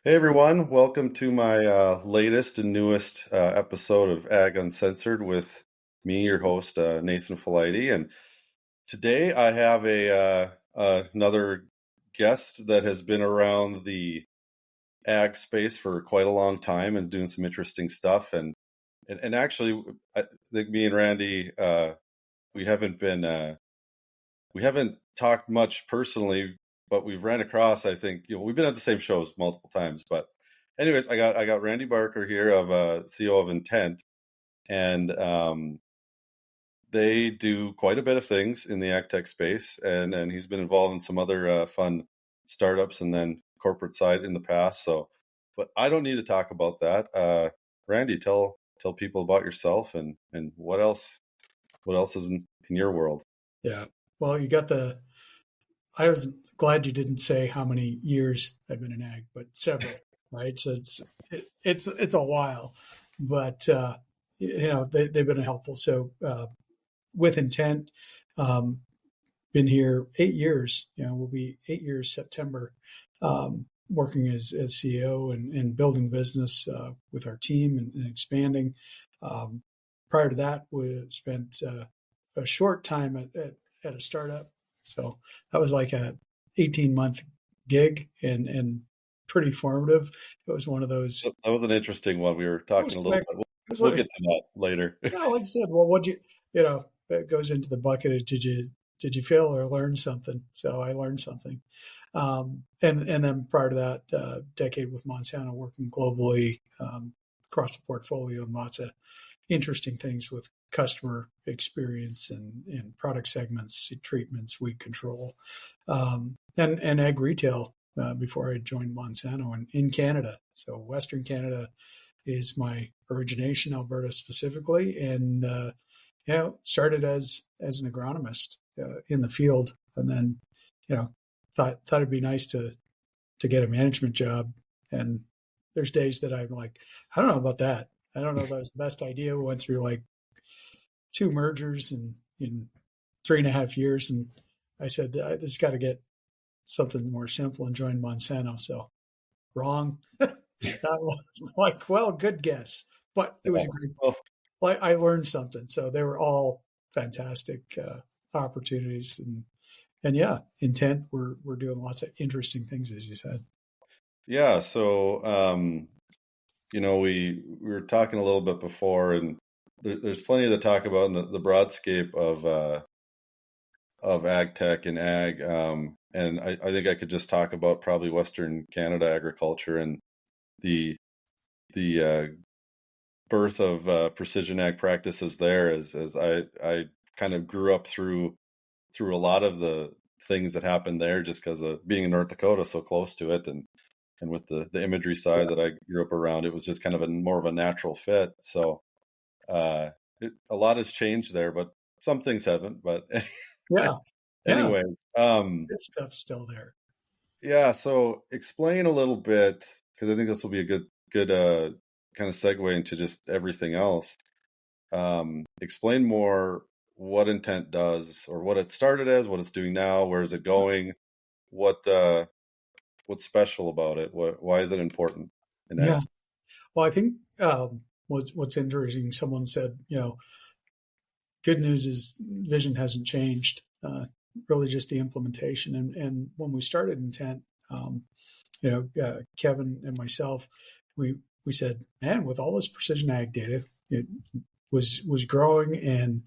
Hey everyone, welcome to my latest and newest episode of Ag Uncensored with me, your host, Nathan Felighty. And today I have another guest that has been around the ag space for quite a long time and doing some interesting stuff. And actually, I think me and Randy, we haven't been we haven't talked much personally, but we've ran across. I think we've been at the same shows multiple times. But anyways, I got Randy Barker here of CEO of Intent, and they do quite a bit of things in the AgTech space, and he's been involved in some other fun startups and then corporate side in the past. So, but I don't need to talk about that. Randy, tell people about yourself and what else is in your world. Yeah. Well, I was glad you didn't say how many years I've been in ag, but several, right? So it's a while, but they've been helpful. So with Intent, um, been here 8 years. We'll be 8 years September, working as CEO and building business with our team and expanding. Prior to that, we spent a short time at a startup. So that was like a 18-month gig and pretty formative. It was one of those. That was an interesting one. We were It talking was a little quick. bit. It was We'll like, get to that later. yeah, like I said, well, it goes into the bucket of did you fail or learn something? So I learned something. And then prior to that, decade with Monsanto working globally, across the portfolio and lots of interesting things with customer experience and product segments, seed treatments, weed control, and ag retail before I joined Monsanto in Canada. So Western Canada is my origination, Alberta specifically, and started as an agronomist in the field, and then thought it'd be nice to get a management job. And there's days that I'm like, I don't know about that. I don't know if that was the best idea. We went through like two mergers in 3.5 years. And I said, I just got to get something more simple and join Monsanto. So wrong. That was like, well, good guess. But it was a great, Well, well, I learned something. So they were all fantastic opportunities. And yeah, Intent, we're doing lots of interesting things, as you said. yeah. So, we were talking a little bit before, and there's plenty to talk about in the broadscape of ag tech and ag. And I think I could just talk about probably Western Canada agriculture and the the birth of precision ag practices there. As I kind of grew up through a lot of the things that happened there, just because of being in North Dakota, so close to it, and with the imagery side that I grew up around, it was just kind of more of a natural fit. So a lot has changed there, but some things haven't. But Yeah. Yeah. anyways, Good stuff still there. yeah. So explain a little bit, because I think this will be a good kind of segue into just everything else. Explain more what Intent does, or what it started as, what it's doing now, where is it going, what what's special about it, why is it important in ag? Yeah. Well, I think what's interesting, someone said, good news is vision hasn't changed, really just the implementation. And when we started Intent, Kevin and myself, we said, man, with all this precision ag data, it was growing, and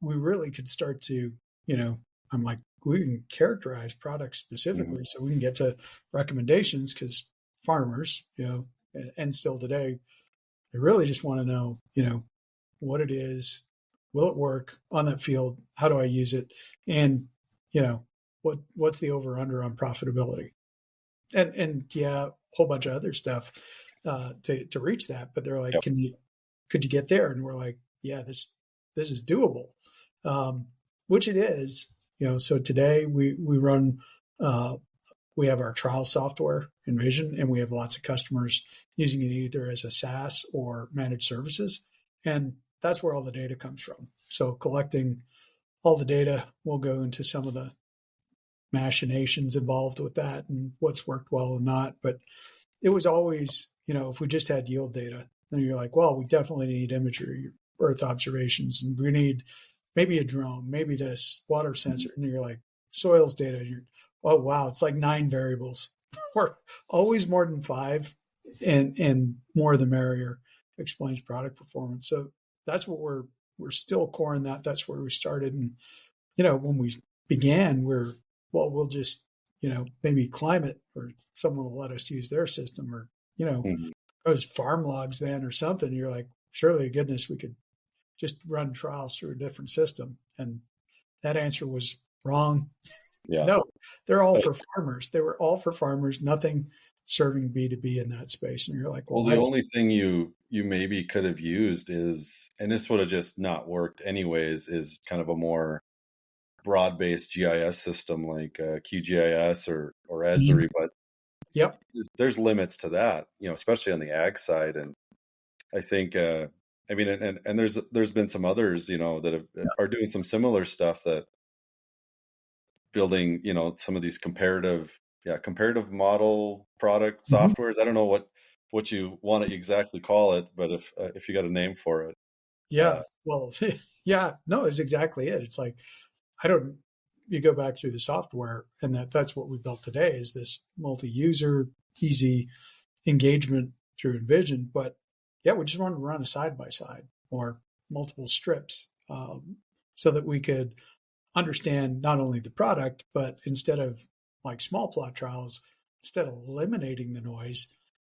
we really could start to, I'm like, we can characterize products Mhm. specifically so we can get to recommendations, because farmers, and still today, they really just want to know, what it is, will it work on that field? How do I use it? And, what's the over under on profitability? And yeah, a whole bunch of other stuff to reach that. But they're like, Yep. could you get there? And we're like, yeah, this is doable, which it is. So today we run, we have our trial software Envision, and we have lots of customers using it either as a SaaS or managed services, and that's where all the data comes from. So collecting all the data will go into some of the machinations involved with that and what's worked well and not. But it was always, if we just had yield data, then you're like, well, we definitely need imagery, earth observations, and we need maybe a drone, maybe this water sensor. And you're like, soils data. And you're, oh, wow, it's like 9 variables or always more than 5, and more the merrier explains product performance. So that's what we're still core in that. That's where we started. And, when we began, we'll just, maybe climate, or someone will let us use their system, or, Mhm. those farm logs then or something. You're like, surely to goodness, we could just run trials through a different system. And that answer was wrong. Yeah. No, they're all for farmers. They were all for farmers, nothing serving B2B in that space. And you're like, Well, well, the only thing you maybe could have used is, and this would have just not worked anyways, is kind of a more broad-based GIS system like QGIS or Esri, but yep. there's limits to that, especially on the ag side. And I think, I mean, and there's been some others, that are doing some similar stuff, that building, some of these comparative model product Mhm. softwares. I don't know what you want to exactly call it, but if you got a name for it, Yeah. Well, yeah, no, it's exactly it. It's like, I don't, you go back through the software, and that's what we built today, is this multi-user, easy engagement through Envision. But yeah, we just wanted to run a side by side or multiple strips, so that we could understand not only the product, but instead of like small plot trials, instead of eliminating the noise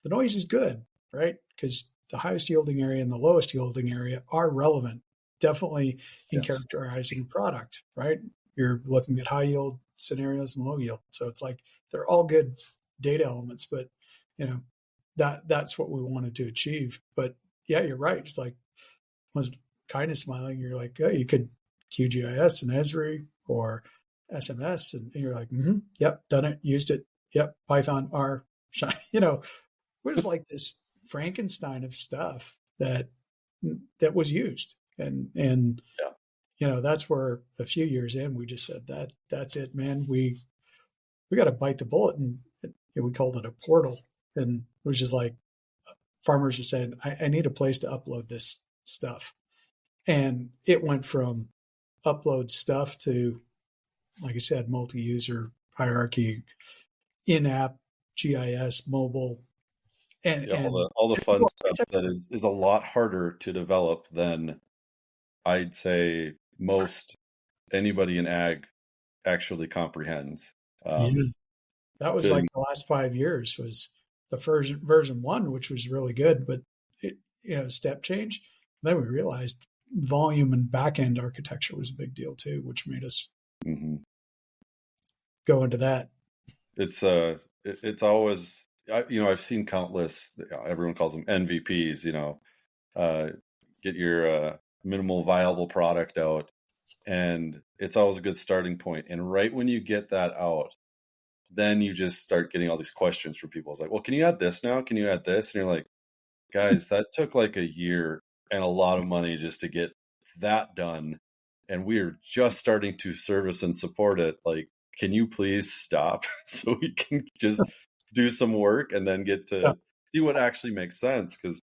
is good, right? Because the highest yielding area and the lowest yielding area are relevant, definitely in yes, characterizing a product, right? You're looking at high yield scenarios and low yield. So it's like they're all good data elements, but that's what we wanted to achieve. But yeah, you're right. It's like, was kind of smiling. You're like, oh, you could QGIS and Esri or SMS, and you're like, yep, done it, used it, yep, Python, R, it was like this Frankenstein of stuff that was used, and yeah, that's where a few years in we just said that's it, man. We got to bite the bullet, and we called it a portal, and it was just like farmers are saying, I need a place to upload this stuff. And it went from upload stuff to, like I said, multi-user hierarchy, in-app, GIS, mobile, and yeah, and, all the and fun stuff that architecture. is a lot harder to develop than I'd say most anybody in ag actually comprehends. Yeah, Um, that was like been the last 5 years was the version one, which was really good, but it, step change. Then we realized volume and back end architecture was a big deal too, which made us mhm. go into that. It's always, I've seen countless, everyone calls them MVPs, uh, get your minimal viable product out, and it's always a good starting point. And right when you get that out, then you just start getting all these questions from people. It's like, well, can you add this now? Can you add this? And you're like, guys, that took like a year and a lot of money just to get that done. And we are just starting to service and support it. Like, can you please stop so we can just do some work and then get Yeah, to see what actually makes sense? Because,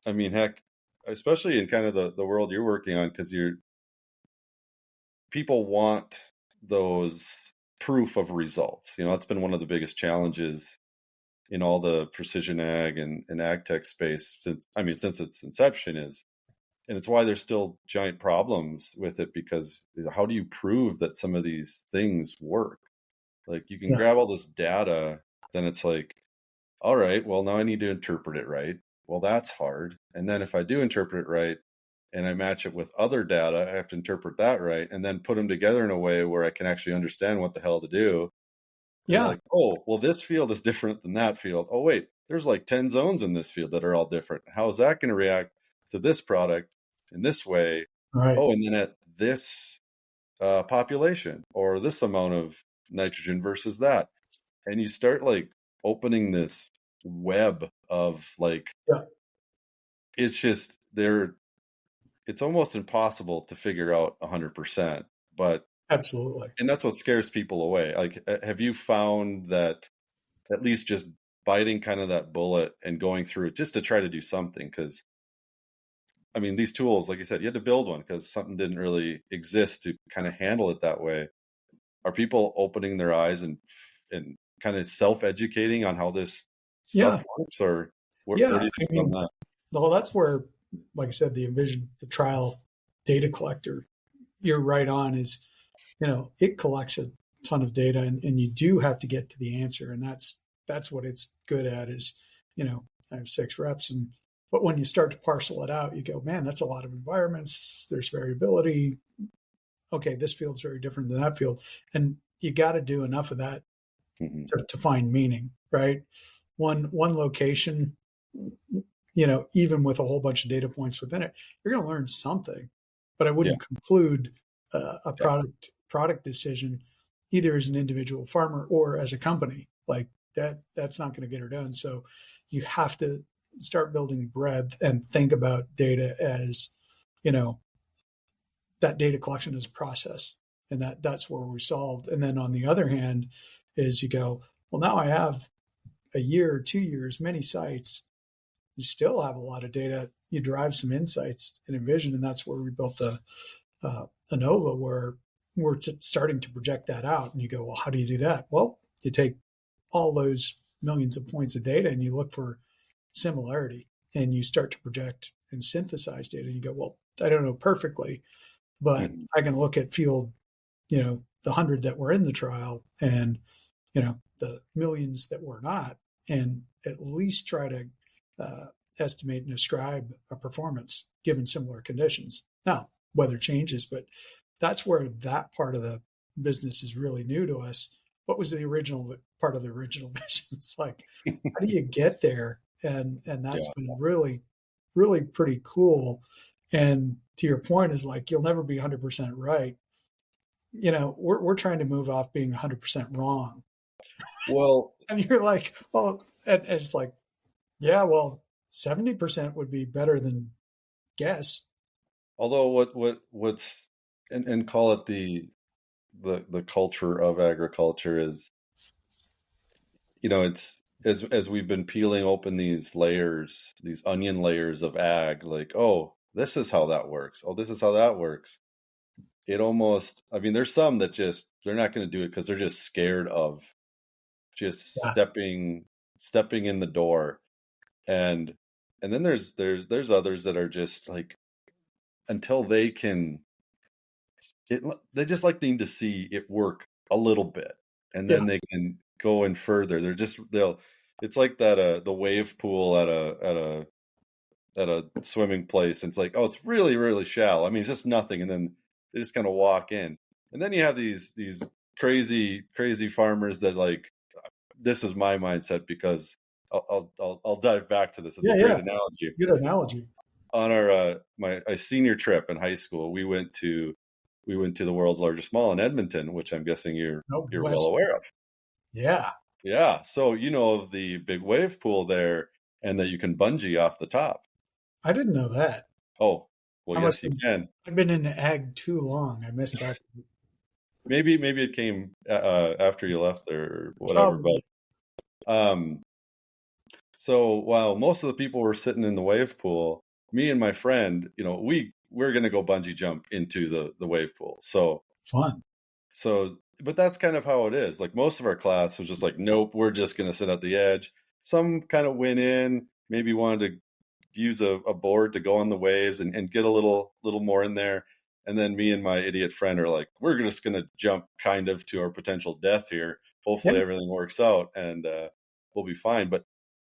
I mean, heck, especially in kind of the world you're working on, because people want those proof of results. That's been one of the biggest challenges in all the precision ag and ag tech space since its inception, is, and it's why there's still giant problems with it, because how do you prove that some of these things work? Like, you can yeah, grab all this data, then it's like, all right, well, now I need to interpret it right. Well, that's hard. And then if I do interpret it right and I match it with other data, I have to interpret that right and then put them together in a way where I can actually understand what the hell to do. And you're yeah, like, oh, well, this field is different than that field. Oh, wait, there's like 10 zones in this field that are all different. How is that going to react to this product in this way? right, Oh, and then at this population or this amount of nitrogen versus that. And you start like opening this web of like, yeah, it's just there. It's almost impossible to figure out 100%, but Absolutely. And that's what scares people away. Like, have you found that at least just biting kind of that bullet and going through it just to try to do something? Because I mean, these tools, like you said, you had to build one because something didn't really exist to kind of handle it that way. Are people opening their eyes and kind of self-educating on how this Yeah. stuff works, or where Yeah. do you I think on mean, that? well, that's where, like I said, the Envision, the trial data collector, you're right on, is, it collects a ton of data, and you do have to get to the answer. And that's what it's good at is, I have 6 reps, but when you start to parcel it out, you go, man, that's a lot of environments. There's variability. Okay, this field's very different than that field. And you got to do enough of that Hmm. to find meaning, right? One location, even with a whole bunch of data points within it, you're going to learn something. But I Yeah, wouldn't conclude a yeah. product decision either as an individual farmer or as a company. Like that, that's not going to get her done. So you have to start building breadth and think about data as, you know, that data collection is a process, and that's where we solved. And then on the other hand, is you go, well, now I have a year, 2 years, many sites. You still have a lot of data. You derive some insights in Envision, and that's where we built the ANOVA, where we're starting to project that out. And you go, well, how do you do that? Well, you take all those millions of points of data and you look for similarity, and you start to project and synthesize data. And you go, well, I don't know perfectly, but Mhm. I can look at field, the 100 that were in the trial, and, the millions that were not, and at least try to estimate and ascribe a performance given similar conditions. Now, weather changes, but that's where that part of the business is really new to us. What was the original part of the original vision? It's like, how do you get there? And that's Yeah. been really, really pretty cool. And to your point, is like, you'll never be 100% right. We're trying to move off being 100% wrong. Well, And you're like, well, and it's like, yeah, well, 70% would be better than guess. although what's and call it the culture of agriculture is, it's as we've been peeling open these layers, these onion layers of ag, like, oh, this is how that works. Oh, this is how that works. It almost, I mean, there's some that just they're not going to do it because they're just scared of just Yeah. stepping in the door. And and then there's others that are just like, until they can it, they just like need to see it work a little bit, and Yeah. then they can go in further. They'll it's like that the wave pool at a swimming place, and it's like, oh, it's really really shallow. I mean, it's just nothing, and then they just kind of walk in. And then you have these crazy farmers that, like, this is my mindset, because I'll dive back to this. It's a Yeah. great Yeah. It's analogy. a good analogy. On our my senior trip in high school, we went to the world's largest mall in Edmonton, which I'm guessing No, you're well West. aware of. Yeah. Yeah, so you know of the big wave pool there, and that you can bungee off the top. I didn't know that. Oh, well, I must yes, you have, can. I've been in ag too long. I missed that. Maybe it came after you left there or whatever. Probably. But so while most of the people were sitting in the wave pool, me and my friend, we're gonna go bungee jump into the wave pool. Fun. But that's kind of how it is. Like, most of our class was just like, nope, we're just going to sit at the edge. Some kind of went in, maybe wanted to use a board to go on the waves and get a little more in there. And then me and my idiot friend are like, we're just going to jump kind of to our potential death here. Yeah. Hopefully everything works out, and we'll be fine. But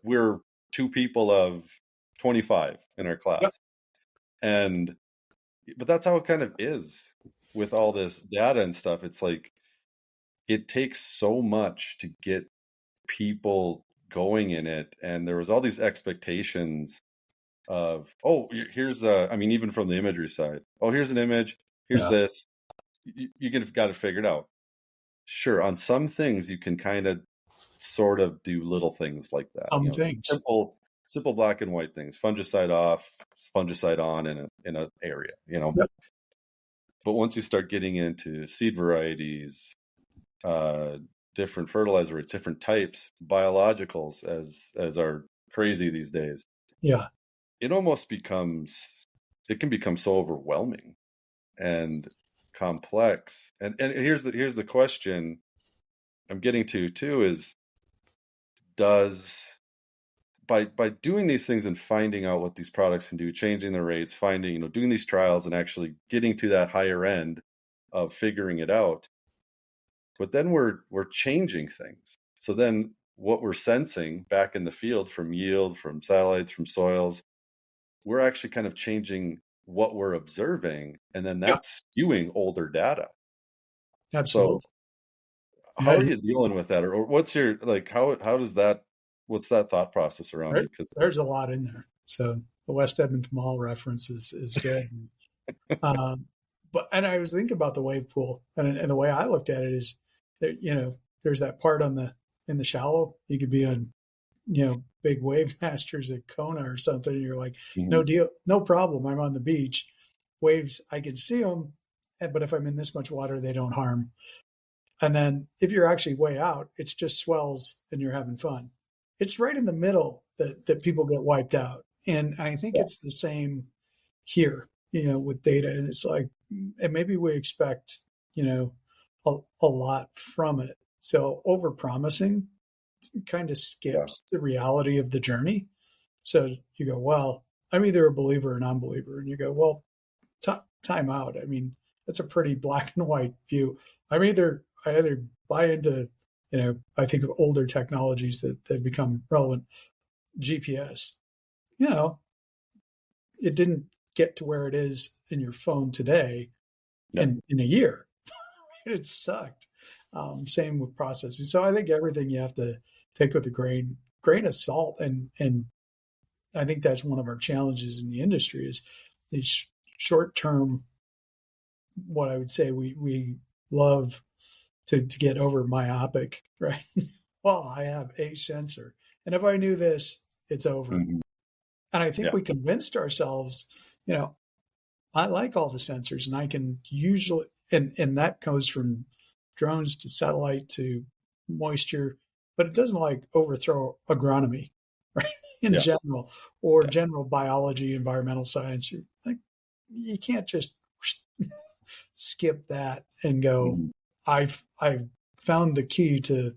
we're two people of 25 in our Yep. class. But that's how it kind of is with all this data and stuff. It's like, it takes so much to get people going in it, and there was all these expectations of, oh, here's I mean, even from the imagery side, oh, here's an image, here's Yeah. this, you got it figured out. Sure, on some things you can kind of sort of do little things like that, Some things. simple black and white things, fungicide off, fungicide on in an area, Yep. But once you start getting into seed varieties, uh, different fertilizer rates, different types, biologicals as are crazy these days, Yeah. it almost becomes it can become so overwhelming and complex. And here's the question I'm getting to too is does by doing these things and finding out what these products can do, changing the rates, finding, doing these trials and actually getting to that higher end of figuring it out, but then we're changing things. So then what we're sensing back in the field from yield, from satellites, from soils, we're actually kind of changing what we're observing, and then Yeah. that's skewing older data. So Absolutely. how Yeah. are you dealing with that, or what's your like how does that what's that thought process around it? Because There's a lot in there. So the West Edmonton Mall reference is good. Um, and I was thinking about the wave pool, and the way I looked at it is that, there's that part in the shallow. You could be on, big wave masters at Kona or something. And you're like, no Mhm. deal, no problem. I'm on the beach. Waves, I can see them, but if I'm in this much water, they don't harm. And then if you're actually way out, it's just swells and you're having fun. It's right in the middle that people get wiped out. And I think Yeah, it's the same here, with data. And it's like, and maybe we expect, a lot from it. So over promising kind of yeah. skips the reality of the journey. So you go, well, I'm either a believer or non-believer. And you go, well, time out. I mean, that's a pretty black and white view. I either buy into, I think of older technologies that become relevant. GPS, you know, it didn't get to where it is in your phone today No. in a year. It sucked. Same with processing. So I think everything you have to take with a grain of salt, and I think that's one of our challenges in the industry is these short term. What I would say we love to get over myopic, right? Well, I have a sensor, and if I knew this, it's over. Mhm. And I think Yeah. we convinced ourselves, you know, I like all the sensors, and I can usually, and that goes from drones to satellite to moisture, but it doesn't like overthrow agronomy, right? In Yeah. general, or Yeah. general biology, environmental science. You're like, you can't just skip that and go, Mhm. I've found the key to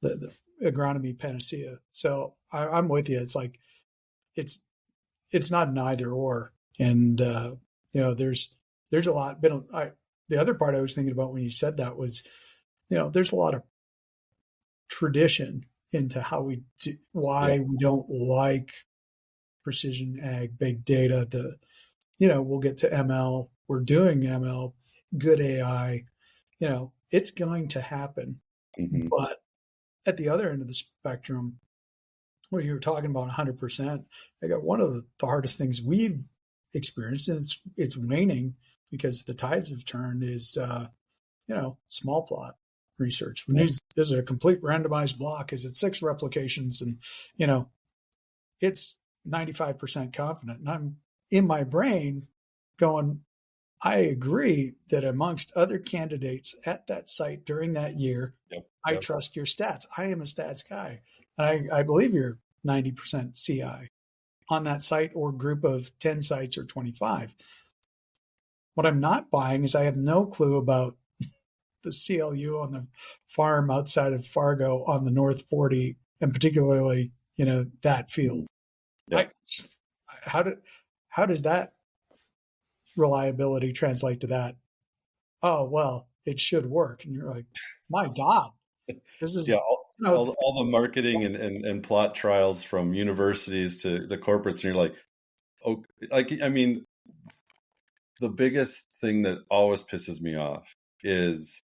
the agronomy panacea. So I'm with you. It's like it's it's not an either or, and there's a lot. Been the other part I was thinking about when you said that was, there's a lot of tradition into how Yeah. why we don't like precision ag, big data. We'll get to ML. We're doing ML, good AI. It's going to happen. Mhm. But at the other end of the spectrum, where you were talking about 100%, I got one of the hardest things we've experienced, and it's waning because the tides have turned, is small plot research. We Yeah. need, is it a complete randomized block? Is it 6 replications? And you know, it's 95% confident. And I'm in my brain going, I agree that amongst other candidates at that site during that year, Yep. I Yep. trust your stats. I am a stats guy. And I believe you're 90% CI on that site or group of 10 sites or 25. What I'm not buying is I have no clue about the CLU on the farm outside of Fargo on the North 40, and particularly, that Mhm. field. Yeah. I how do how does that reliability translate to that? Oh well, it should work, and you're like, my God, this Yeah. is All, you know all the marketing and plot trials from universities to the corporates, and you're like, oh, like, I mean, the biggest thing that always pisses me off is,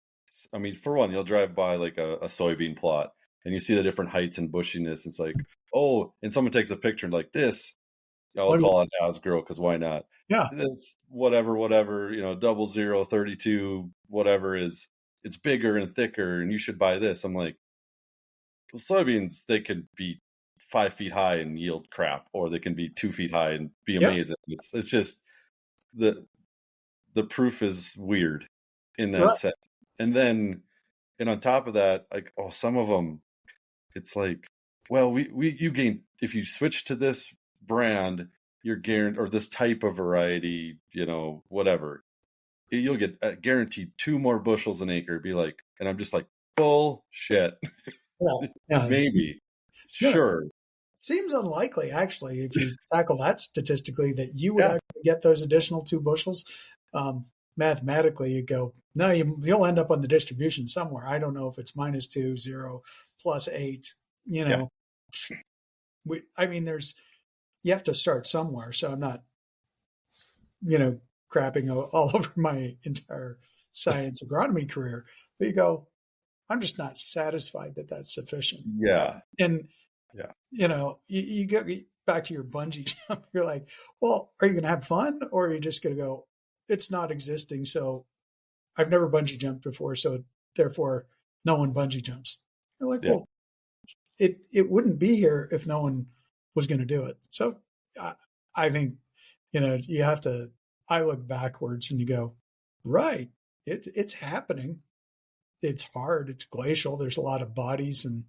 I mean, for one, you'll drive by like a soybean plot and you see the different heights and bushiness. It's like, oh, and someone takes a picture and like this, I'll what, call it Asgrow because why not? yeah, This whatever, 0032, whatever is, it's bigger and thicker and you should buy this. I'm like, well, soybeans, they can be 5 feet high and yield crap, or they can be 2 feet high and be yeah, amazing. It's just the the proof is weird in that Right. sense. And then, and on top of that, like, oh, some of them, it's like, well, you gain, if you switch to this brand, you're guaranteed, or this type of variety, whatever, you'll get guaranteed 2 more bushels an acre. Be like, and I'm just like, bullshit. Well, yeah, Maybe, yeah. sure, Seems unlikely, actually, if you tackle that statistically, that you would yeah, actually get those additional 2 bushels. Mathematically, you go, no, you'll end up on the distribution somewhere. I don't know if it's -2, 0, +8. You yeah, know, I mean, you have to start somewhere. So I'm not, crapping all over my entire science agronomy career. But you go, I'm just not satisfied that that's sufficient. yeah, And yeah. you get back to your bungee jump. You're like, well, are you going to have fun, or are you just going to go, it's not existing? So I've never bungee jumped before, so therefore no one bungee jumps. You're like, Yeah. well, it wouldn't be here if no one was going to do it. So I think, you have to, I look backwards and you go, right, it's happening. It's hard. It's glacial. There's a lot of bodies and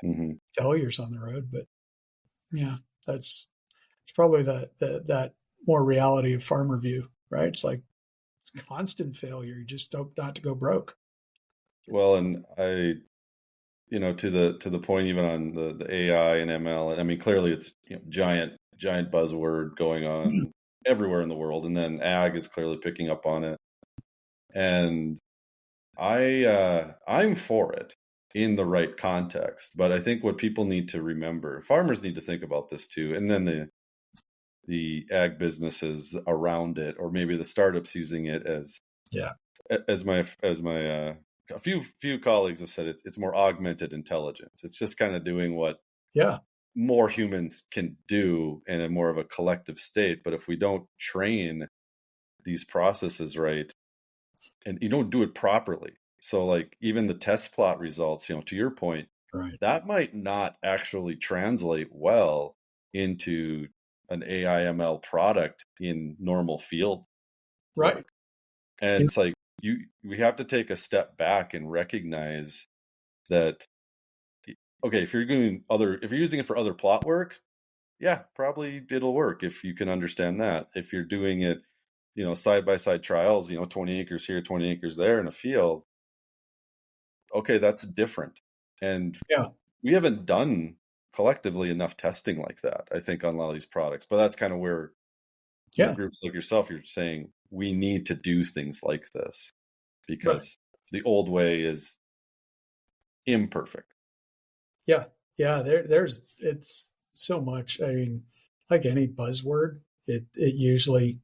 Hmm. failures on the road, but yeah, it's probably that more reality of farmer view, right? It's like it's constant failure. You just hope not to go broke. Well, and to the point, even on the AI and ML, I mean, clearly it's giant buzzword going on everywhere in the world, and then ag is clearly picking up on it. And I'm for it in the right context, but I think what people need to remember, farmers need to think about this too, and then the ag businesses around it, or maybe the startups using it Yeah, as my a few colleagues have said, it's more augmented intelligence. It's just kind of doing what yeah, more humans can do in a more of a collective state. But if we don't train these processes right, and you don't do it properly, so like even the test plot results, to your point, right, that might not actually translate well into an AI/ML product in normal field right. work. And Yeah, it's like we have to take a step back and recognize that, okay, if you're using it for other plot work, yeah, probably it'll work if you can understand that. If you're doing it, side by side trials, 20 acres here, 20 acres there in a field, okay, that's different. And yeah, we haven't done collectively enough testing like that, I think, on a lot of these products. But that's kind of where, yeah, groups like yourself, you're saying we need to do things like this right. because the old way is imperfect. Yeah, yeah. There's it's so much. I mean, like any buzzword, it usually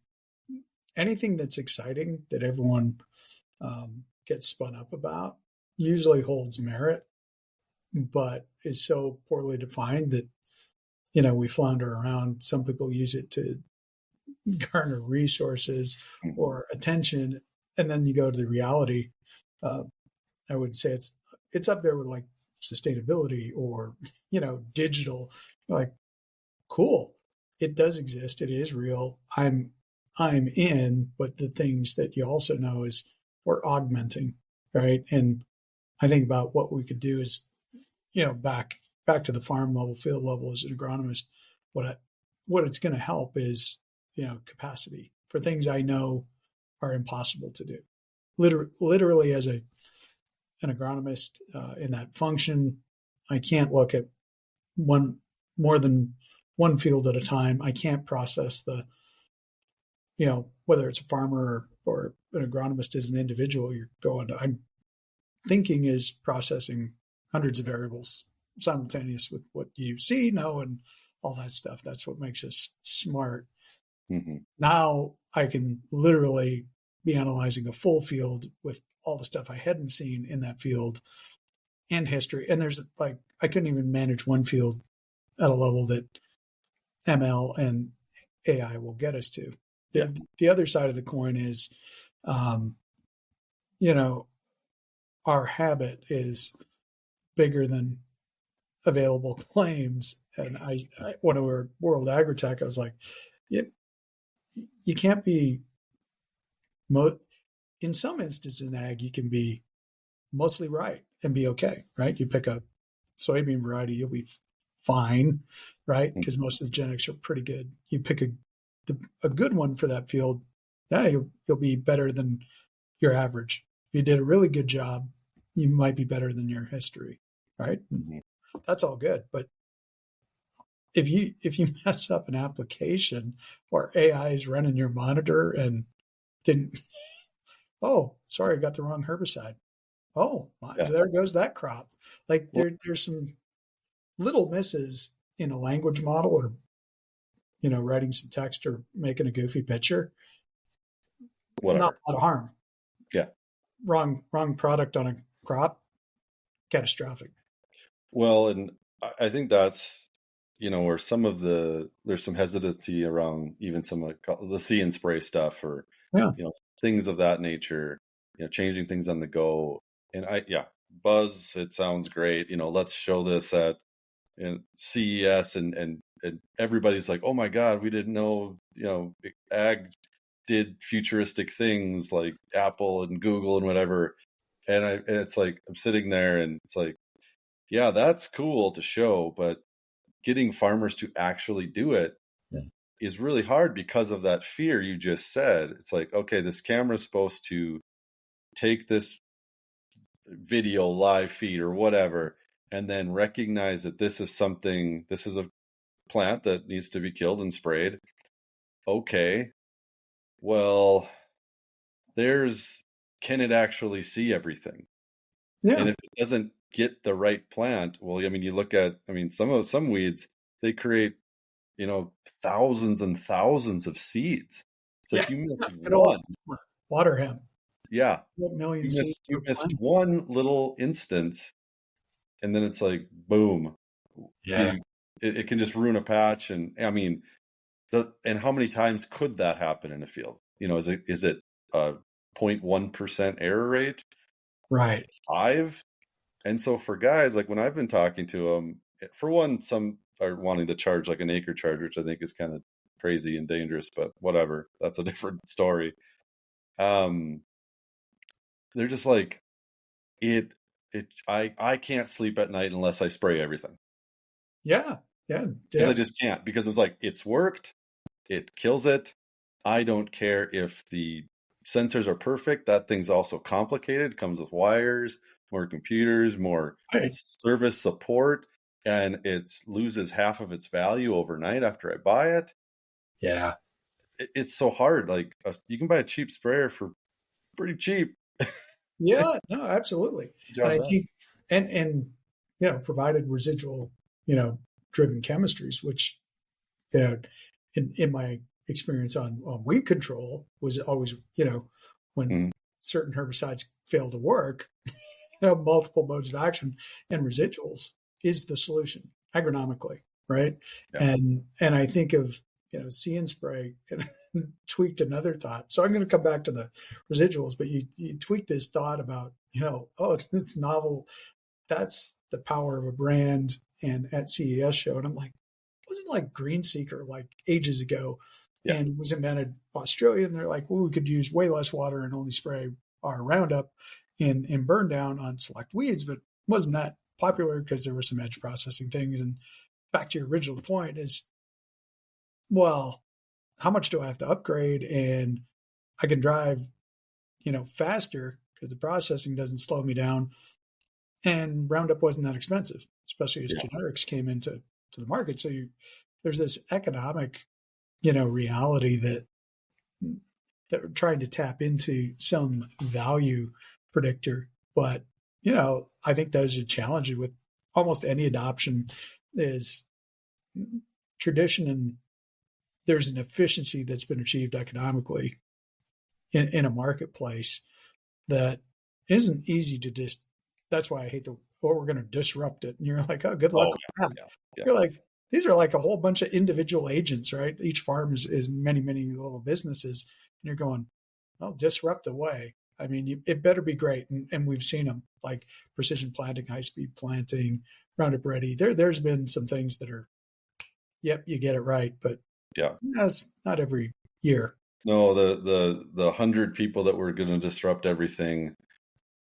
anything that's exciting that everyone gets spun up about usually holds merit, but is so poorly defined that we flounder around. Some people use it to garner resources Hmm. or attention, and then you go to the reality. Uh, I would say it's up there with like sustainability or digital. Like, cool, it does exist. It is real. I'm in, but the things that you also know is we're augmenting, right? And I think about what we could do is back to the farm level, field level as an agronomist. What it's going to help is capacity for things I know are impossible to do. Literally, as an agronomist in that function, I can't look at one more than one field at a time. I can't process whether it's a farmer or an agronomist as an individual. You're going to, I'm thinking is processing hundreds of variables simultaneous with what you see, know, and all that stuff. That's what makes us smart. Hmm. Now I can literally be analyzing a full field with all the stuff I hadn't seen in that field and history. And there's like, I couldn't even manage one field at a level that ML and AI will get us to. Yeah. The other side of the coin is, um, you know, our habit is bigger than available claims. And when we were World AgriTech, I was like, you, you can't be in some instances in ag, you can be mostly right and be okay, right? You pick a soybean variety, you'll be fine, right? Because most of the genetics are pretty good. You pick a good one for that field, yeah, you'll be better than your average. If you did a really good job, you might be better than your history, right? Mm-hmm. That's all good. But if you mess up an application or AI is running your monitor and didn't, oh, sorry, I got the wrong herbicide. Oh, Yeah. there goes that crop. Like there's some little misses in a language model, or writing some text or making a goofy picture. Not Whatever. a lot of harm. Yeah. Wrong product on a crop, catastrophic. Well, and I think that's, where there's some hesitancy around even some of the see and spray stuff, or, Yeah. things of that nature, changing things on the go. And Buzz, it sounds great. Let's show this at CES, and everybody's like, oh my God, we didn't know, ag did futuristic things like Apple and Google and whatever. And it's like, I'm sitting there and it's like, yeah, that's cool to show, but getting farmers to actually do it is really hard because of that fear you just said. It's like, okay, this camera is supposed to take this video live feed or whatever, and then recognize that this is a plant that needs to be killed and sprayed. Okay, well, can it actually see everything? Yeah. And if it doesn't get the right plant, well, I mean, you look at, some weeds, they create, thousands and thousands of seeds. It's Yeah. like you missed Good old one. water hemp. Yeah. Million seeds per You missed plant. one little instance, and then it's like, boom. Yeah. It can just ruin a patch. And I mean, and how many times could that happen in a field? Is it a 0.1% error rate? Right. 5? And so for guys, like when I've been talking to them, for one, some are wanting to charge like an acre charge, which I think is kind of crazy and dangerous, but whatever. That's a different story. They're just like, I can't sleep at night unless I spray everything. Yeah. Yeah. Because I just can't, because it's like, it's worked. It kills it. I don't care if the sensors are perfect. That thing's also complicated. Comes with wires, more computers, more Right. service support, and it loses half of its value overnight after I buy it. Yeah. It's so hard. Like you can buy a cheap sprayer for pretty cheap. Yeah. No, absolutely. Job And I done. think, and provided residual, driven chemistries, which, in my experience on weed control was always, when certain herbicides fail to work, multiple modes of action and residuals is the solution agronomically, right? Yeah. And I think of see and spray, and tweaked another thought. So I'm going to come back to the residuals, but you tweaked this thought about it's novel. That's the power of a brand. And at CES show, and I'm like, wasn't like Green Seeker like ages ago, Yeah. and it was invented in Australia, and they're like, well, we could use way less water and only spray our Roundup and burn down on select weeds, but wasn't that popular because there were some edge processing things. And back to your original point is, well, how much do I have to upgrade? And I can drive, faster because the processing doesn't slow me down. And Roundup wasn't that expensive, especially as generics came into the market. So there's this economic, reality that we're trying to tap into some value predictor. But, I think those are challenging with almost any adoption is tradition, and there's an efficiency that's been achieved economically in a marketplace that isn't easy to that's why I hate we're going to disrupt it. And you're like, oh, good luck with that. Yeah. You're like, these are like a whole bunch of individual agents, right? Each farm is many, many little businesses. And you're going, well, disrupt away. I mean, it better be great. And we've seen them like precision planting, high speed planting, Roundup Ready. There's been some things that are, yep, you get it right. But Yeah. that's not every year. No, the 100 people that were going to disrupt everything,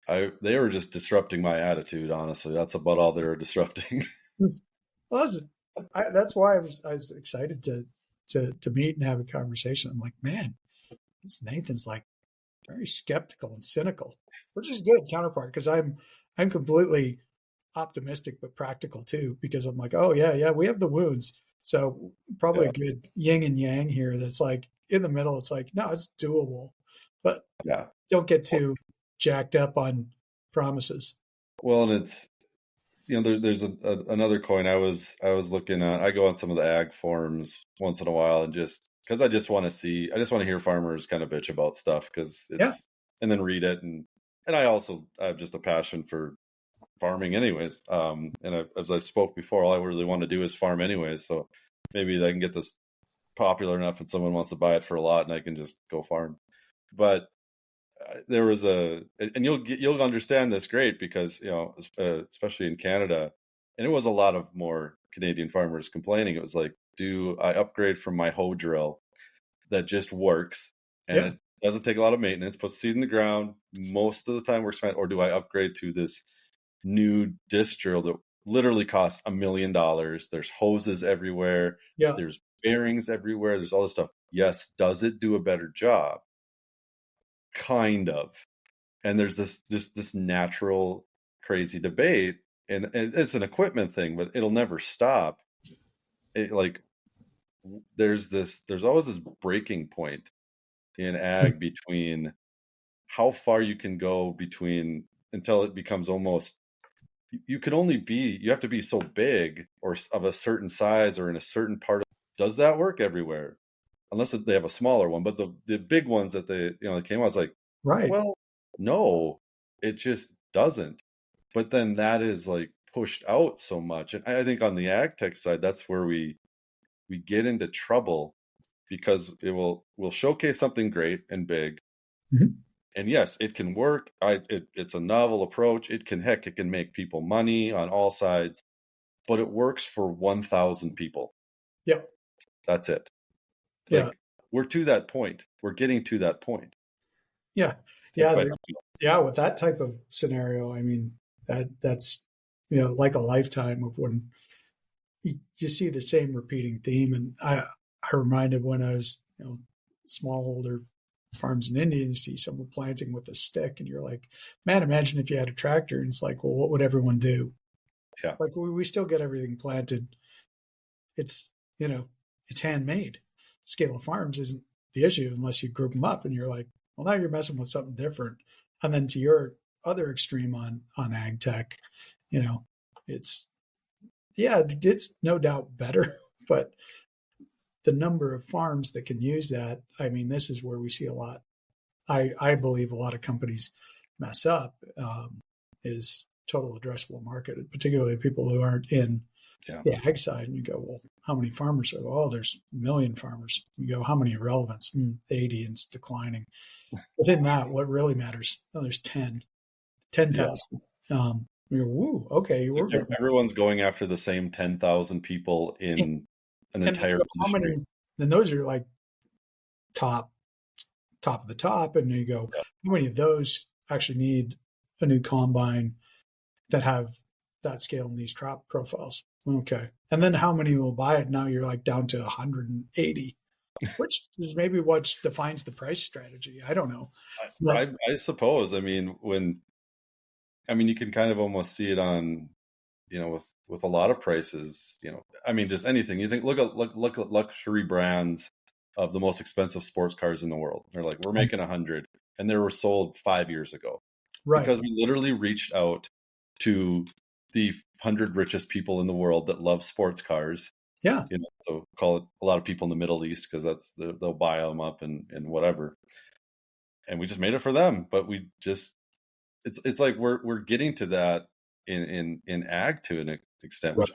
they were just disrupting my attitude. Honestly, that's about all they were disrupting. Well, that's why I was excited to meet and have a conversation. I'm like, man, this Nathan's like very skeptical and cynical, which is good counterpart because I'm completely optimistic but practical too because I'm like, oh yeah, we have the wounds, so probably Yeah, a good yin and yang here. That's like in the middle. It's like no, it's doable, but yeah. don't get too jacked up on promises. Well, and it's there's another coin. I was looking at. I go on some of the ag forums once in a while, and just because I just want to see, I just want to hear farmers kind of bitch about stuff because Yeah, and then read it, and I have just a passion for farming, anyways. As I spoke before, all I really want to do is farm, anyways. So maybe I can get this popular enough, and someone wants to buy it for a lot, and I can just go farm. But there was and you'll understand this great because especially in Canada, and it was a lot of more Canadian farmers complaining. It was like, do I upgrade from my hoe drill that just works and yeah, it doesn't take a lot of maintenance, puts seed in the ground most of the time works fine, or do I upgrade to this new disc drill that literally costs $1 million? There's hoses everywhere, yeah, there's bearings everywhere, there's all this stuff. Yes, does it do a better job? Kind of. And there's this natural crazy debate, and it's an equipment thing, but it'll never stop. Like there's always this breaking point in ag between how far you can go between until it becomes almost you have to be so big or of a certain size or in a certain part of, does that work everywhere? Unless they have a smaller one, but the big ones that they came out, I was like, right. well, no, it just doesn't. But then that is like pushed out so much. And I think on the ag tech side, that's where we get into trouble because we'll showcase something great and big. Mhm. And yes, it can work. It's a novel approach. It can make people money on all sides, but it works for 1,000 people. Yeah, That's it. yeah, Like we're to that point. We're getting to that point. yeah, I yeah. quite Yeah, with that type of scenario, I mean that's like a lifetime of when you see the same repeating theme. And I reminded when I was smallholder farms in India, and you see someone planting with a stick, and you're like, man, imagine if you had a tractor. And it's like, well, what would everyone do? Yeah. Like we still get everything planted. It's it's handmade. Scale of farms isn't the issue unless you group them up, and you're like, well, now you're messing with something different. And then to your other extreme on ag tech, you know, it's it's no doubt better, but the number of farms that can use that, I mean, this is where we see a lot. I believe a lot of companies mess up is total addressable market, particularly people who aren't in Yeah. the ag side. And you go, well, how many farmers are there? Oh, there's a million farmers. You go, how many are relevant? 80, and it's declining. Within that, what really matters? Oh, there's Yeah. 10,000. You go, woo, okay, we're getting Everyone's going after the same 10,000 people there. in an And then entire how position. many? Then those are like top of the top, and you go, how many of those actually need a new combine that have that scale in these crop profiles? Okay, and then how many will buy it? Now you're like down to 180, which is maybe what defines the price strategy. I don't know, but I suppose. You can kind of almost see it on, with a lot of prices. Just anything. You think look at luxury brands of the most expensive sports cars in the world. They're like, we're making 100, and they were sold 5 years ago right, because we literally reached out to the 100 richest people in the world that love sports cars. yeah, So call it a lot of people in the Middle East because they'll buy them up and whatever. And we just made it for them, but we just it's like we're getting to that in ag to an extent. right,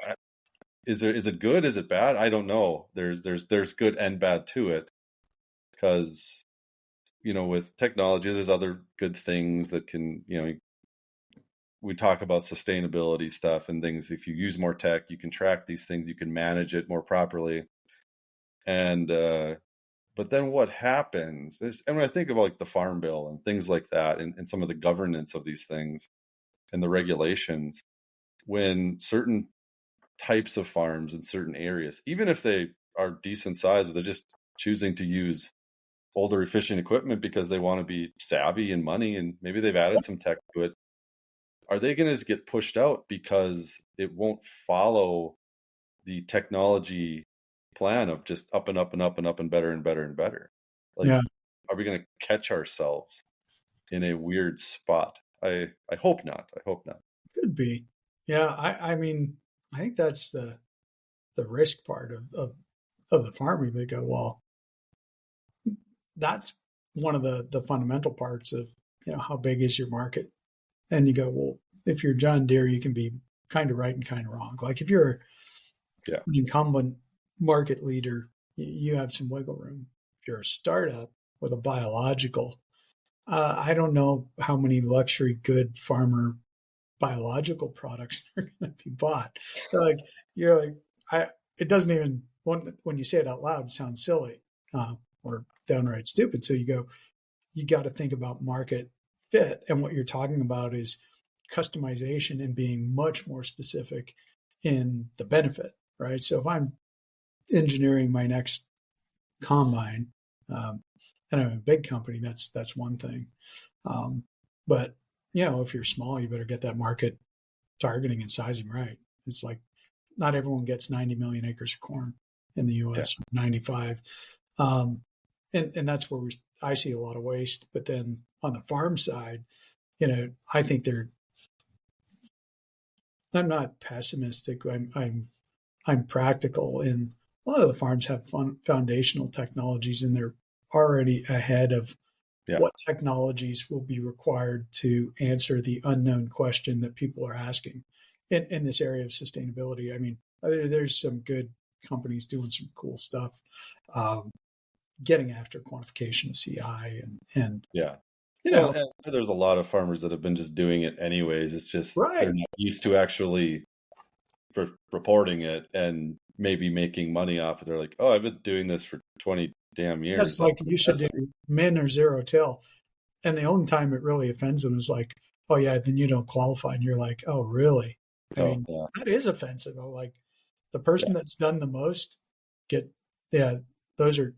Is it good? Is it bad? I don't know. There's good and bad to it because with technology, there's other good things that can we talk about sustainability stuff and things. If you use more tech, you can track these things, you can manage it more properly. And But then what happens is, and when I think of like the Farm Bill and things like that, and some of the governance of these things and the regulations, when certain types of farms in certain areas, even if they are decent size, but they're just choosing to use older efficient equipment because they want to be savvy and money, and maybe they've added some tech to it, are they going to get pushed out because it won't follow the technology plan of just up and up and up and up and better and better and better? Like, Yeah, are we going to catch ourselves in a weird spot? I hope not. I hope not. could be. Yeah, I mean, I think that's the risk part of the farming. They go, well, that's one of the fundamental parts of, how big is your market? And you go, well, if you're John Deere, you can be kind of right and kind of wrong. Like if you're Yeah. an incumbent market leader, you have some wiggle room. If you're a startup with a biological, I don't know how many luxury good farmer biological products are going to be bought. Like you're like, it doesn't even when you say it out loud, it sounds silly or downright stupid. So you go, you got to think about market fit, and what you're talking about is customization and being much more specific in the benefit, right? So if I'm engineering my next combine, and I'm a big company, that's one thing. But if you're small, you better get that market targeting and sizing right. It's like not everyone gets 90 million acres of corn in the Yeah. U.S. 95, and that's where I see a lot of waste. But then on the farm side, I think I'm not pessimistic. I'm practical, and a lot of the farms have foundational technologies, and they're already ahead of Yeah. what technologies will be required to answer the unknown question that people are asking in this area of sustainability. I mean, there's some good companies doing some cool stuff, getting after quantification of CI and Yeah. you Well, know, and there's a lot of farmers that have been just doing it anyways. It's just they're right. not used to actually reporting it and maybe making money off it. They're like, oh, I've been doing this for 20 damn years. That's like you should That's do min or zero till. And the only time it really offends them is like, oh yeah, then you don't qualify. And you're like, oh really? I oh mean, yeah, that is offensive. Like the yeah, person that's done the most get, yeah, those are,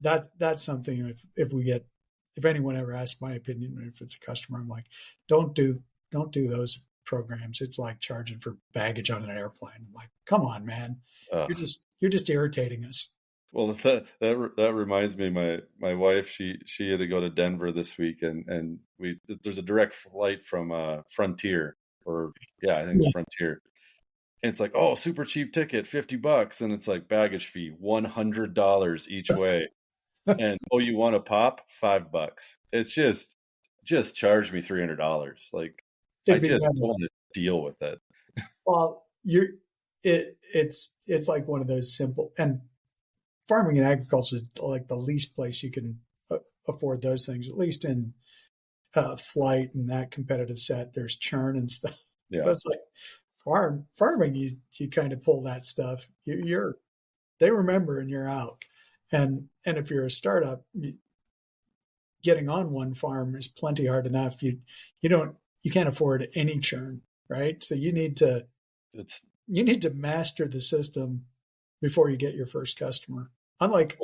that's something if anyone ever asks my opinion, if it's a customer, I'm like, don't do, don't do those programs. It's like charging for baggage on an airplane. I'm like, come on, man. uh, You're just irritating us. well, that reminds me. My wife, she had to go to Denver this week, and there's a direct flight from Frontier, or yeah, I think it's Yeah. Frontier. And it's like, oh, super cheap ticket, $50, and it's like baggage fee $100 each way. And oh, you want a pop? $5. It's just charge me $300. Like I It'd be just better. don't want to deal with it. Well, it's like one of those simple, and farming and agriculture is like the least place you can afford those things. At least in flight and that competitive set, there's churn and stuff. But Yeah. it's like farming, you kind of pull that stuff. You're they remember and you're out. And if you're a startup, getting on one farm is plenty hard enough. You can't afford any churn, right? So It's you need to master the system before you get your first customer. Unlike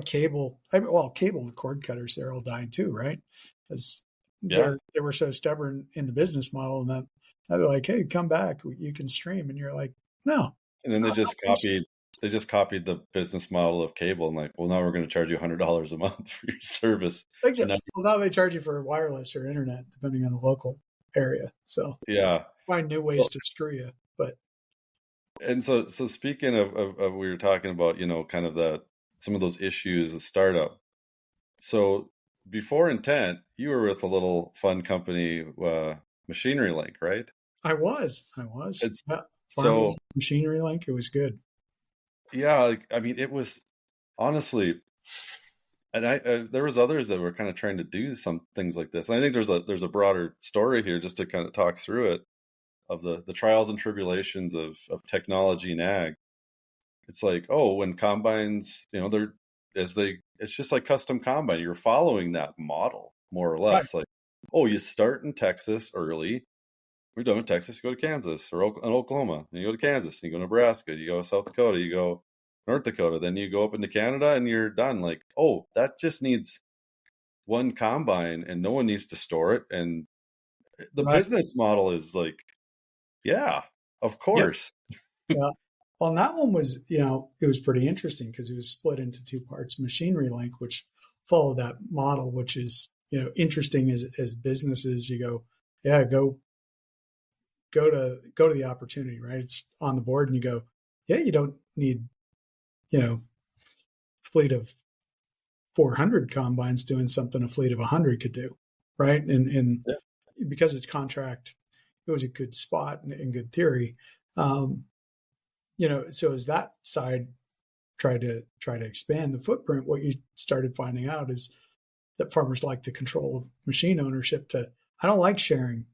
cable, cable, the cord cutters, they're all dying too, right? Because yeah. they were so stubborn in the business model, and that they're like, hey, come back, you can stream, and you're like, no. And then they just copied the business model of cable and like, well, now we're going to charge you $100 a month for your service. And now, Well, now they charge you for wireless or internet, depending on the local area. So yeah. find new ways Well, to screw you. But and so speaking of we were talking about, kind of some of those issues of startup. So before Intent, you were with a little fun company, Machinery Link, right? I was, It's yeah, farming so machinery link. It was good. yeah, like, I mean, it was honestly, and there was others that were kind of trying to do some things like this. And I think there's a broader story here just to kind of talk through it of the trials and tribulations of technology and ag. It's like, oh, when combines, it's just like custom combine. You're following that model more or Right. less. Like, oh, you start in Texas early. We're done with Texas, you go to Kansas or Oklahoma, and you go to Kansas, and you go to Nebraska, you go to South Dakota, you go North Dakota, then you go up into Canada, and you're done. Like, oh, that just needs one combine, and no one needs to store it. And the Right. business model is like, yeah, of Yeah. course. Yeah. Well, and that one was, it was pretty interesting because it was split into two parts. Machinery Link, which followed that model, which is, interesting as businesses. You go, yeah, go to the opportunity, right? It's on the board, and you go, yeah, you don't need, you know, fleet of 400 combines doing something a fleet of 100 could do, right? And Yeah. because it's contract, it was a good spot and good theory. Um, so as that side try to expand the footprint, what you started finding out is that farmers like the control of machine ownership. I don't like sharing,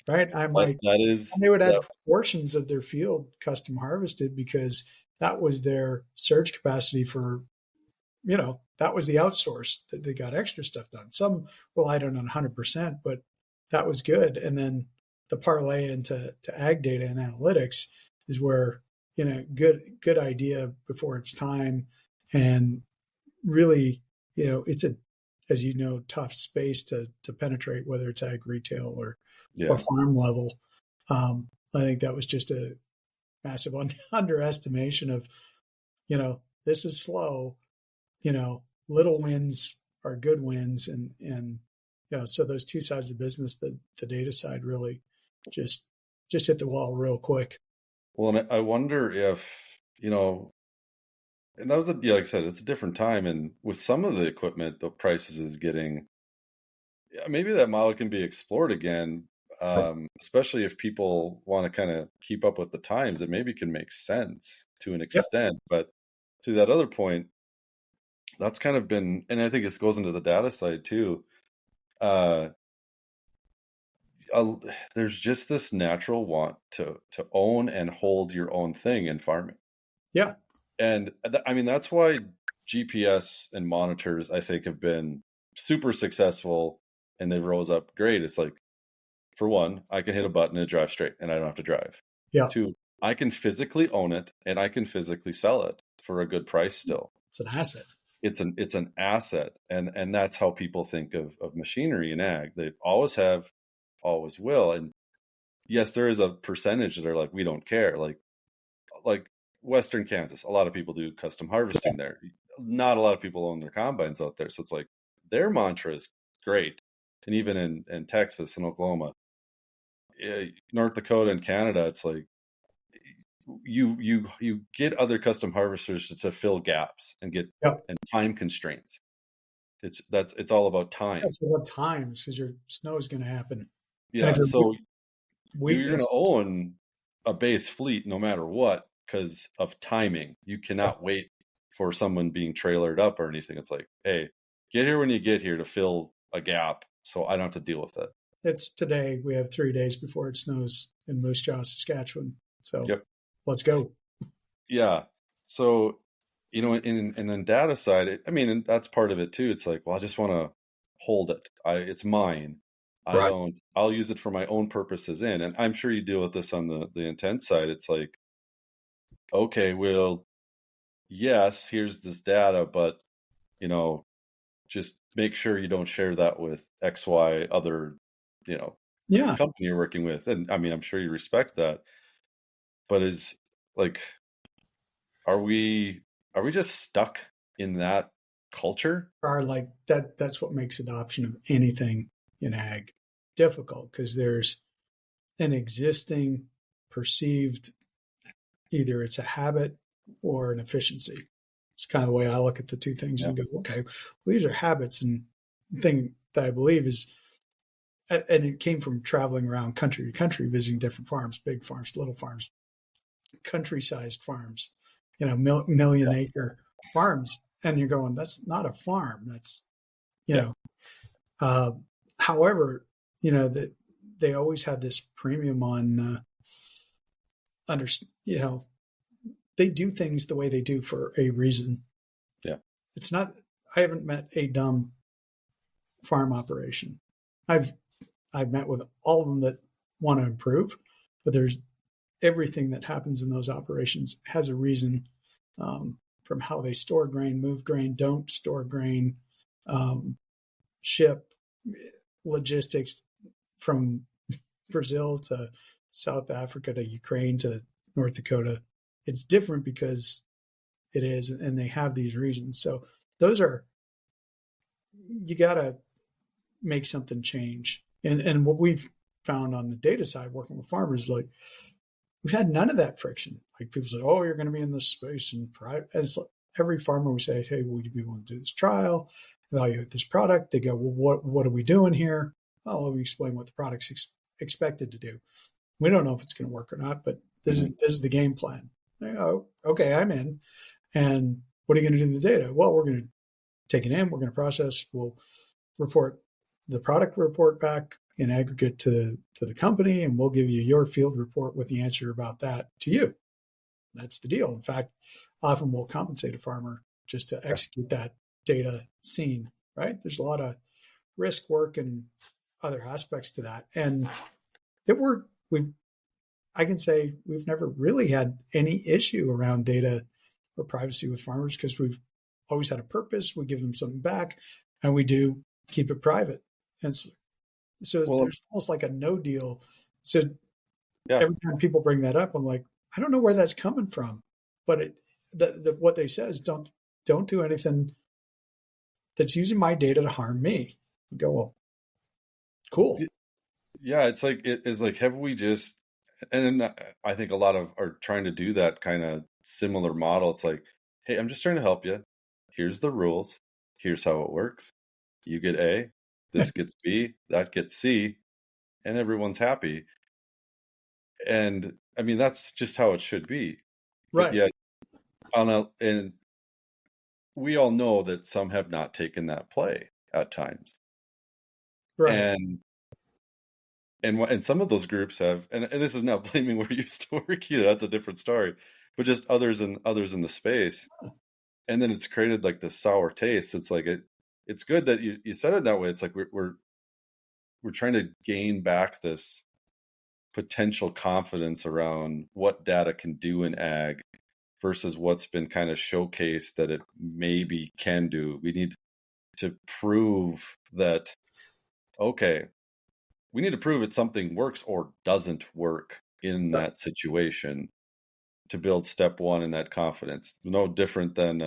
right? I That might, that is and they would that. have portions of their field custom harvested because that was their surge capacity for, that was the outsource that they got extra stuff done. Some relied on 100%, but that was good. And then the parlay into ag data and analytics is where, good idea before its time. And really, it's as tough space to penetrate, whether it's ag retail or Yeah. farm level. I think that was just a massive underestimation of, this is slow, little wins are good wins. And, so those two sides of the business, the data side really just, just hit the wall real quick. Well, and I wonder if, and that was yeah, like I said, it's a different time, and with some of the equipment, the prices is getting. Yeah, maybe that model can be explored again, especially if people want to kind of keep up with the times. It maybe can make sense to an Yep. extent, but to that other point, that's kind of been, and I think this goes into the data side too. Uh, uh, there's just this natural want to own and hold your own thing in farming, Yeah. and I mean that's why GPS and monitors I think have been super successful, and they rose up great. It's like, for one, I can hit a button and drive straight, and I don't have to drive. Yeah. Two, I can physically own it, and I can physically sell it for a good price still. It's an asset. It's an asset, and that's how people think of machinery in ag. They always have, always will. And yes, there is a percentage that are like, we don't care. Like Western Kansas, a lot of people do custom harvesting there. Not a lot of people own their combines out there, so it's like their mantra is great. And even in Texas and Oklahoma, North Dakota and Canada, it's like you get other custom harvesters to fill gaps and get Yep. and time constraints. It's all about time. That's a lot of times because your snow is going to happen. And if Yeah, you're so you're going weakness, to own a base fleet no matter what because of timing. You cannot wait for someone being trailered up or anything. It's like, hey, get here when you get here to fill a gap, so I don't have to deal with it. it's today. We have 3 days before it snows in Moose Jaw, Saskatchewan. So Yep. let's go. Yeah. So, and then data side, I mean, and that's part of it too. It's like, well, I just want to hold it. It's mine. Right. I'll use it for my own purposes and I'm sure you deal with this on the intent side. It's like, okay, well, yes, here's this data, but, you know, just make sure you don't share that with XY other, you know, Yeah. company you're working with. And I mean, I'm sure you respect that, but is like, are we just stuck in that culture? Are like that. That's what makes adoption of anything in ag difficult because there's an existing perceived, either it's a habit or an efficiency. It's kind of the way I look at the two things Yeah. and go, okay, well, these are habits. And the thing that I believe is, and it came from traveling around country to country, visiting different farms, big farms, little farms, country-sized farms, million Yeah. acre farms. And you're going, that's not a farm. That's, you Yeah. know, uh, however, that they always had this premium on, under, they do things the way they do for a reason. Yeah. it's not, I haven't met a dumb farm operation. I've, I've met with all of them that want to improve, but there's everything that happens in those operations has a reason, from how they store grain, move grain, don't store grain, um, ship, logistics from Brazil to South Africa to Ukraine to North Dakota. It's different because it is, and they have these reasons. So those are, you got to make something change. And what we've found on the data side, working with farmers, like we've had none of that friction. Like people say, "Oh, you're going to be in this space and private." And it's like every farmer we say, "Hey, would you be willing to do this trial, evaluate this product?" They go, "Well, what are we doing here?" Oh, let me explain what the product's expected to do. We don't know if it's going to work or not, but this is the game plan. Oh, okay, I'm in. And what are you going to do with the data? Well, we're going to take it in. We're going to process. We'll report the product report back in aggregate to the company, and we'll give you your field report with the answer about that to you. That's the deal. In fact, often we'll compensate a farmer just to execute that data scene, right? There's a lot of risk work and other aspects to that. And I can say we've never really had any issue around data or privacy with farmers because we've always had a purpose. We give them something back, and we do keep it private. And so Well, there's almost like a no deal. So yeah. every time people bring that up, I'm like, I don't know where that's coming from, but what they said is don't do anything that's using my data to harm me. I go, well, cool. Yeah, it's like it is like have we just and then I think a lot of are trying to do that kind of similar model. It's like, hey, I'm just trying to help you. Here's the rules. Here's how it works. You get A, this gets B, that gets C, and everyone's happy. And I mean that's just how it should be. But Right, yet and we all know that some have not taken that play at times. right, And and some of those groups have and this is not blaming where you used to work either, that's a different story, but just others in the space, and then it's created like this sour taste. It's like it's good that you said it that way. It's like we're trying to gain back this potential confidence around what data can do in ag versus what's been kind of showcased that it maybe can do. We need to prove that, okay, we need to prove that something works or doesn't work in right. that situation to build step one in that confidence. No different than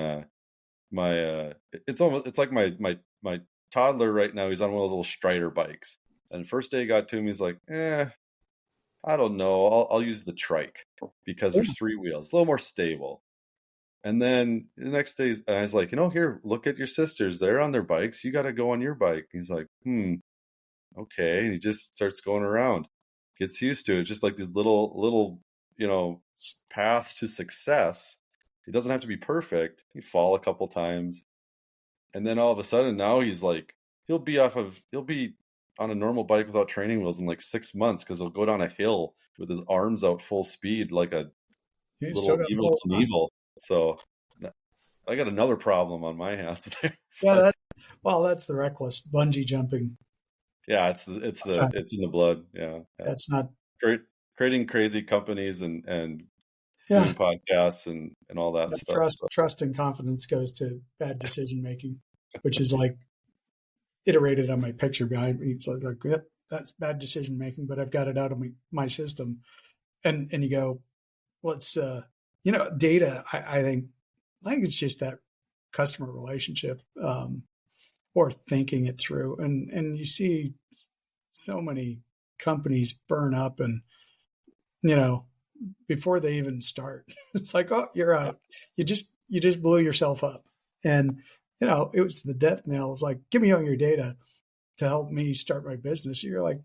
it's like my toddler right now. He's on one of those little Strider bikes, and the first day he got to him, he's like, I don't know, I'll use the trike because Yeah. there's three wheels, a little more stable. And then the next day, and I was like, here, look at your sisters. They're on their bikes. You got to go on your bike. He's like, okay. And he just starts going around, gets used to it. Just like these little, paths to success. He doesn't have to be perfect. He fall a couple times. And then all of a sudden now he's like, he'll be on a normal bike without training wheels in like 6 months because he'll go down a hill with his arms out full speed like a You still little got to evil hold on. Knievel. So I got another problem on my hands there. Yeah, But that's the reckless bungee jumping yeah, effect. it's in the blood. Yeah, yeah. That's not, Great, creating crazy companies and yeah. doing podcasts and all that But stuff. So, trust and confidence goes to bad decision making, which is like iterated on my picture behind me. It's like yep, that's bad decision making, but I've got it out of my system. And you go, well, it's data. I think it's just that customer relationship, or thinking it through. And you see so many companies burn up, and you know before they even start, it's like, oh, you're out. You just blew yourself up. And it was the death knell. It's like, give me all your data to help me start my business. You're like,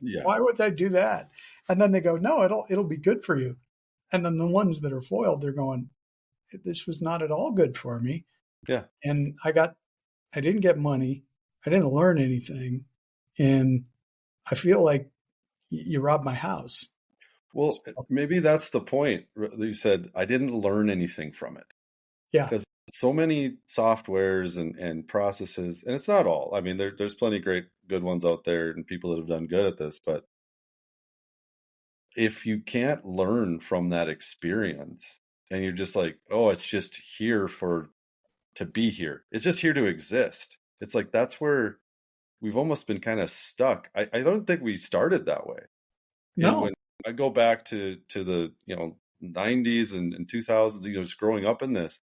yeah, why would I do that? And then they go, no, it'll be good for you. And then the ones that are foiled, they're going, this was not at all good for me. yeah. And I didn't get money. I didn't learn anything. And I feel like you robbed my house. Well, So, maybe that's the point that you said. I didn't learn anything from it yeah. because so many softwares and processes, and it's not all. I mean, there's plenty of great, good ones out there and people that have done good at this. But if you can't learn from that experience and you're just like, oh, it's just here to be here, it's just here to exist. It's like, that's where we've almost been kind of stuck. I don't think we started that way. And No, when I go back to the 90s and 2000s, just growing up in this,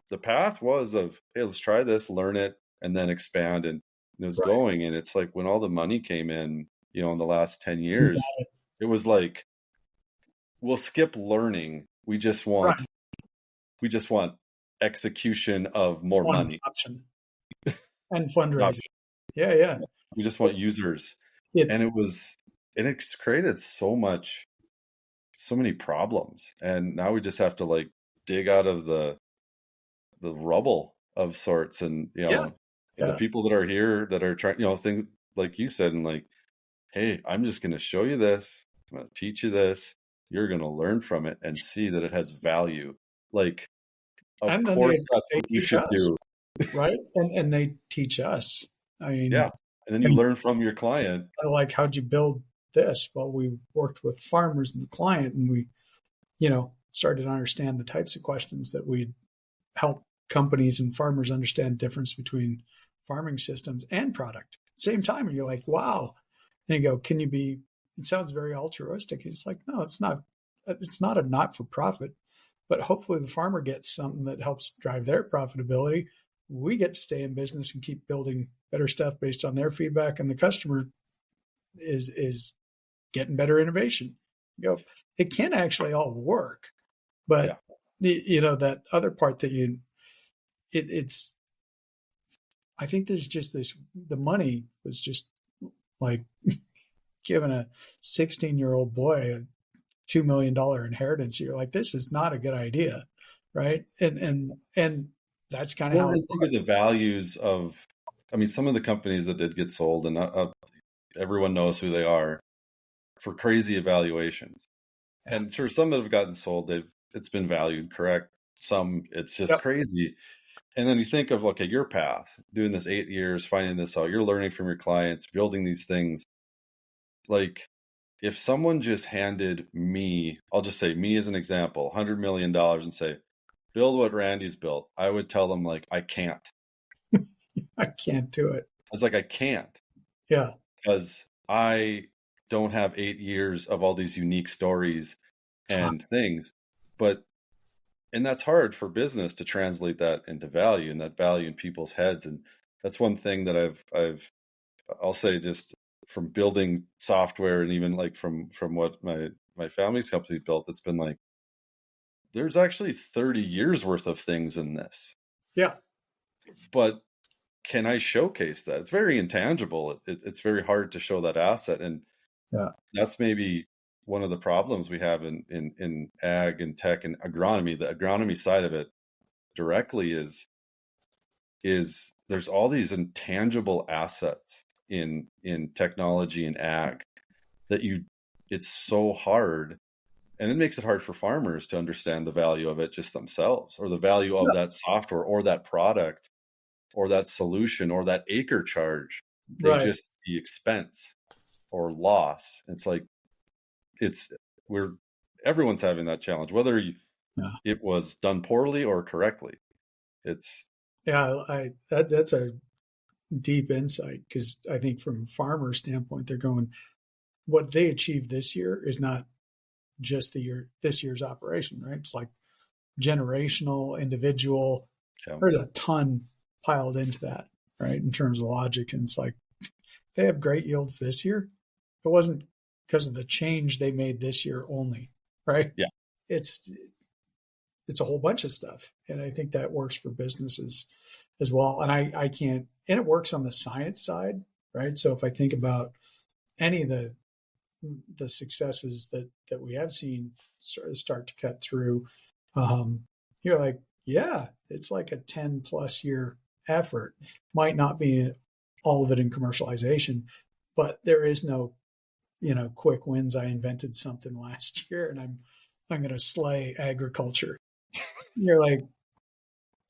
the path was of, hey, let's try this, learn it, and then expand. And it was right. going. And it's like when all the money came in, in the last 10 You years, got it. it was like, we'll skip learning. Right. We just want execution of more Fun money. option and Not- fundraising. Yeah, yeah. We just want users. It, And it's created so many problems. And now we just have to like dig out of the rubble of sorts. And, yeah, the yeah. people that are here that are trying, things like you said, and like, hey, I'm just going to show you this. I'm going to teach you this. You're going to learn from it and see that it has value. Like, of And then course, that's they what you teach should us, do. right? And they teach us. I mean, Yeah. And then you and learn from your client. I like, how'd you build this? Well, we worked with farmers and the client, and we, started to understand the types of questions that we'd help companies and farmers understand difference between farming systems and product. At the same time, and you're like, wow. And you go, it sounds very altruistic. It's like, no, it's not. It's not a not for profit, but hopefully the farmer gets something that helps drive their profitability. We get to stay in business and keep building better stuff based on their feedback, and the customer is getting better innovation. It can actually all work, but Yeah. that other part that it's. I think there's just this. The money was just like giving a 16-year-old boy a $2 million inheritance. You're like, this is not a good idea, right? And that's kind of Well, how it and think of the values of, I mean, some of the companies that did get sold, and everyone knows who they are, for crazy evaluations. yeah. And sure, some that have gotten sold, it's been valued correct. Some, it's just Yep. crazy. And then you think of, okay, your path, doing this 8 years, finding this out, you're learning from your clients, building these things. Like, if someone just handed me, I'll just say me as an example, $100 million and say, build what Randy's built, I would tell them, like, I can't. I can't do it. I was like, I can't, Yeah. because I don't have 8 years of all these unique stories and things. And that's hard for business to translate that into value, and that value in people's heads. And that's one thing that I'll say, just from building software, and even like from what my family's company built, it's been like, there's actually 30 years worth of things in this, Yeah. but can I showcase that? It's very intangible. It's very hard to show that asset. And Yeah. that's maybe one of the problems we have in ag and tech and agronomy. The agronomy side of it directly is there's all these intangible assets in technology and ag that it's so hard, and it makes it hard for farmers to understand the value of it just themselves, or the value of Yeah. that software or that product or that solution or that acre charge. They Right. just see expense or loss. It's like, it's we're everyone's having that challenge, whether Yeah. it was done poorly or correctly. It's Yeah. That's a deep insight, because I think from a farmer standpoint, they're going, what they achieved this year is not just this year's operation, right? It's like generational, individual. There's a ton piled into that, right? In terms of logic. And it's like, if they have great yields this year, it wasn't because of the change they made this year only, right? yeah. It's a whole bunch of stuff. And I think that works for businesses as well. And I can't, and it works on the science side, right? So if I think about any of the successes that we have seen sort of start to cut through, you're like, yeah, it's like a 10 plus year effort. Might not be all of it in commercialization, but there is no, quick wins. I invented something last year and I'm going to slay agriculture. You're like,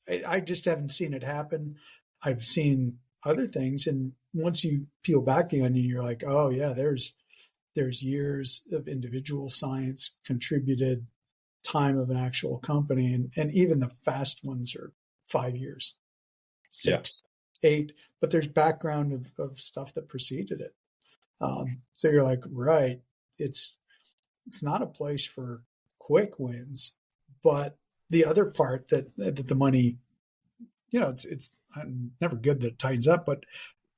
I just haven't seen it happen. I've seen other things, and once you peel back the onion, you're like, oh yeah, there's years of individual science contributed time of an actual company, and even the fast ones are 5 years, Yeah. 6, 8, but there's background of stuff that preceded it. So you're like, right, it's it's not a place for quick wins, but the other part that the money, it's never good that it tightens up, but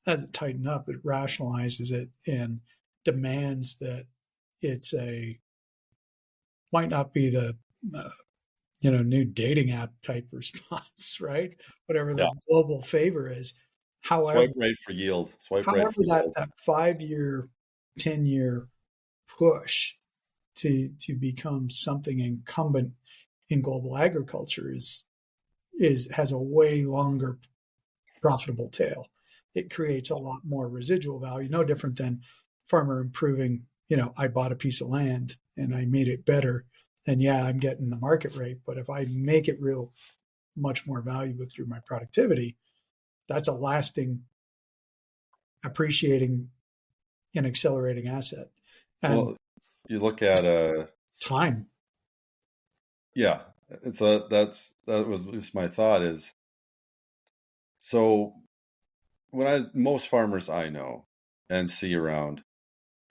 as it tightens up, it rationalizes it and demands that it's a might not be the uh, new dating app type response, right? Whatever Yeah. the global favor is. However, Swipe right for yield. Swipe right however for that yield. that 5 year, 10 year push to become something incumbent in global agriculture is has a way longer profitable tail. It creates a lot more residual value, no different than farmer improving. I bought a piece of land and I made it better. And yeah, I'm getting the market rate, but if I make it real much more valuable through my productivity, that's a lasting, appreciating, and accelerating asset. And Well, you look at time. yeah, and so that was just my thought is so when most farmers I know and see around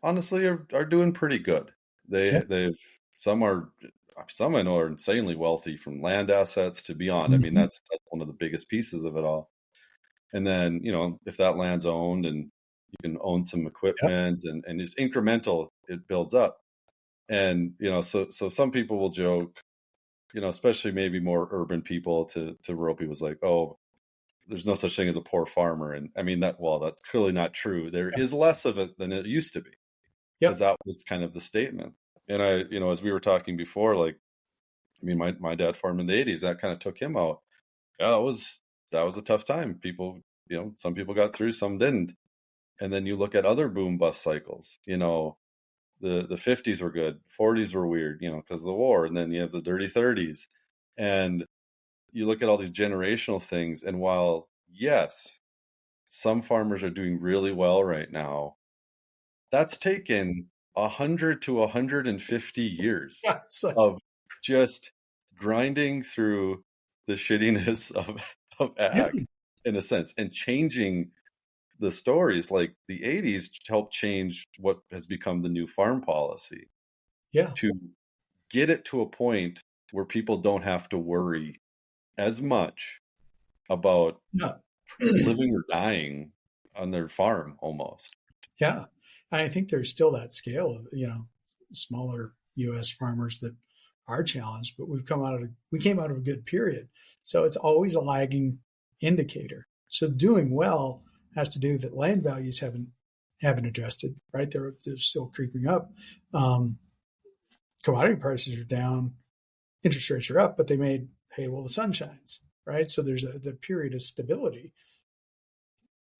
honestly are doing pretty good. Yeah. They've some are some I know are insanely wealthy from land assets to beyond. I mean, Mhm. that's one of the biggest pieces of it all. And then, if that land's owned and you can own some Yep. equipment and just incremental, it builds up. And, so some people will joke, especially maybe more urban people to rural people's like, oh, there's no such thing as a poor farmer. And I mean that's clearly not true. There Yeah. is less of it than it used to be, because Yep. that was kind of the statement. And as we were talking before, like, I mean, my dad farmed in the 80s, that kind of took him out. Yeah, that was a tough time. People, some people got through, some didn't. And then you look at other boom bust cycles, the 50s were good, 40s were weird, because of the war. And then you have the dirty 30s. And you look at all these generational things. And while, yes, some farmers are doing really well right now, that's taken 100 to 150 years Yeah. It's like, of just grinding through the shittiness of yeah. ag in a sense and changing the stories. Like the 80s helped change what has become the new farm policy Yeah. to get it to a point where people don't have to worry as much about Yeah. living or dying on their farm almost. Yeah. And I think there's still that scale of, smaller US farmers that are challenged, but we came out of a good period. So it's always a lagging indicator. So doing well has to do that land values haven't adjusted, right? They're still creeping up. Um, Commodity prices are down, interest rates are up, but they made hay while the sun shines, right? So there's the period of stability.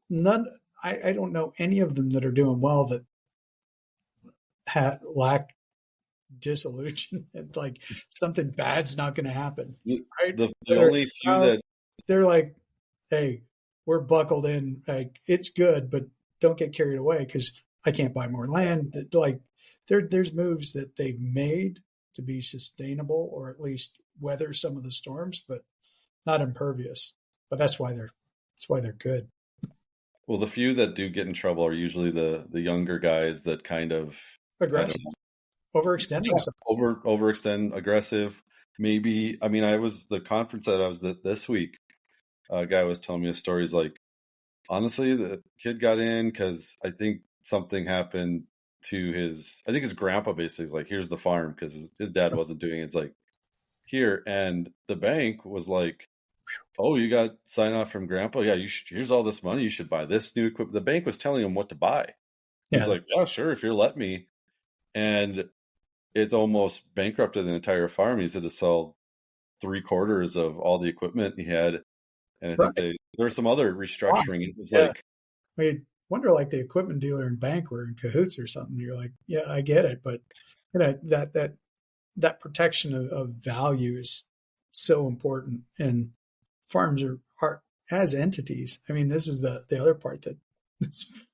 None, I don't know any of them that are doing well that lack disillusion and like something bad's not going to happen, The, right? the Whether it's only a few drought, that they're like, hey, we're buckled in. Like it's good, but don't get carried away because I can't buy more land. Like there's moves that they've made to be sustainable or at least weather some of the storms, but not impervious. But that's why they're good. well, the few that do get in trouble are usually the younger guys that kind of, I don't Aggressive, know, overextend yeah, themselves. overextend, aggressive. Maybe, I mean, I was the conference that I was at this week. A guy was telling me a story. He's like, honestly, the kid got in because I think something happened to I think his grandpa basically was like, here's the farm, because his dad wasn't doing it. It's like, here. And the bank was like, oh, you got sign off from grandpa? Yeah, here's all this money. You should buy this new equipment. The bank was telling him what to buy. He's Yeah, like, yeah, sure, if you'll let me. And it's almost bankrupted the entire farm. He's had to sell three-quarters of all the equipment he had. And I think right. there was some other Wow. restructuring. It was Yeah. like, I mean, wonder like the equipment dealer and bank were in cahoots or something. You're like, yeah, I get it, but that protection of value is so important. And farms are as entities. I mean, this is the other part that it's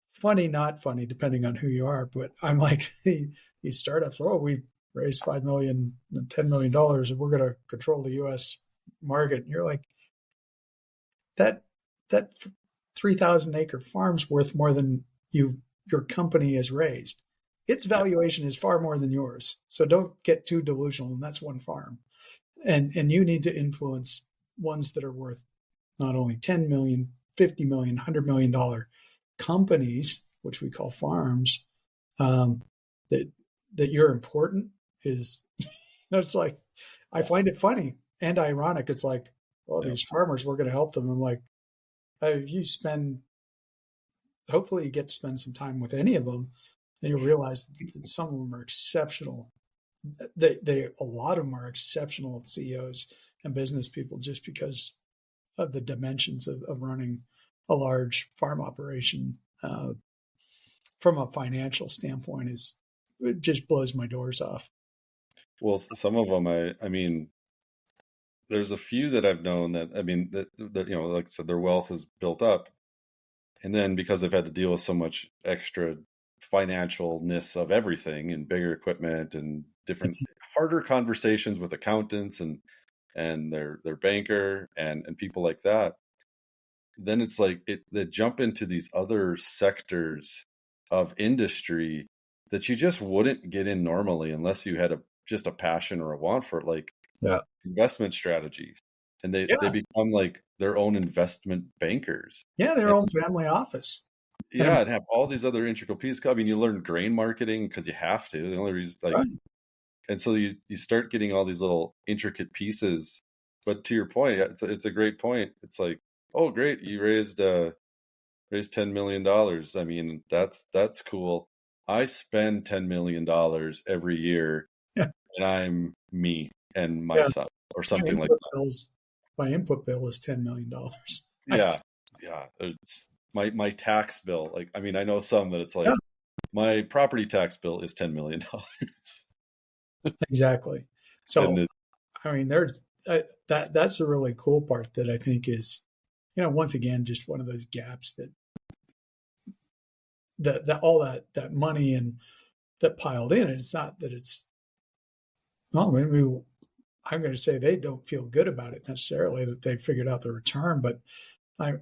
funny, not funny, depending on who you are. But I'm like, these startups, oh, we raised $5 million, $10 million, and we're going to control the U.S. market. And you're like, that 3,000-acre farm's worth more than your company has raised. Its valuation is far more than yours. So don't get too delusional. And that's one farm. And you need to influence ones that are worth not only 10 million, 50 million, $100 million companies, which we call farms, that you're important is, it's like, I find it funny and ironic. It's like, well, these farmers, we're going to help them. I'm like, you hopefully you get to spend some time with any of them, and you realize that some of them are exceptional. A lot of them are exceptional CEOs and business people just because of the dimensions of running a large farm operation. From a financial standpoint, it just blows my doors off. Well, some of them, I mean, there's a few that I've known that, I mean, that like I said, their wealth is built up. And then because they've had to deal with so much extra financialness of everything and bigger equipment and different harder conversations with accountants and their banker and people like that, then it's like they jump into these other sectors of industry that you just wouldn't get in normally unless you had just a passion or a want for it, like investment strategies. And they become like their own investment bankers. Yeah, their own family office. Yeah, and have all these other integral pieces. I mean, you learn grain marketing because you have to. The only reason, like, and so you start getting all these little intricate pieces. But to your point, it's a great point. It's like, oh, great, you raised $10 million. I mean, that's cool. I spend $10 million every year, and I'm me and my son or something like that. My input bill is $10 million. Yeah. It's my tax bill. Like, I mean, I know some that it's like my property tax bill is $10 million. Exactly. So, I mean, that's a really cool part that I think is, once again, just one of those gaps that all that money and that piled in. And it's not that it's, well, maybe I'm going to say they don't feel good about it necessarily that they figured out the return, but I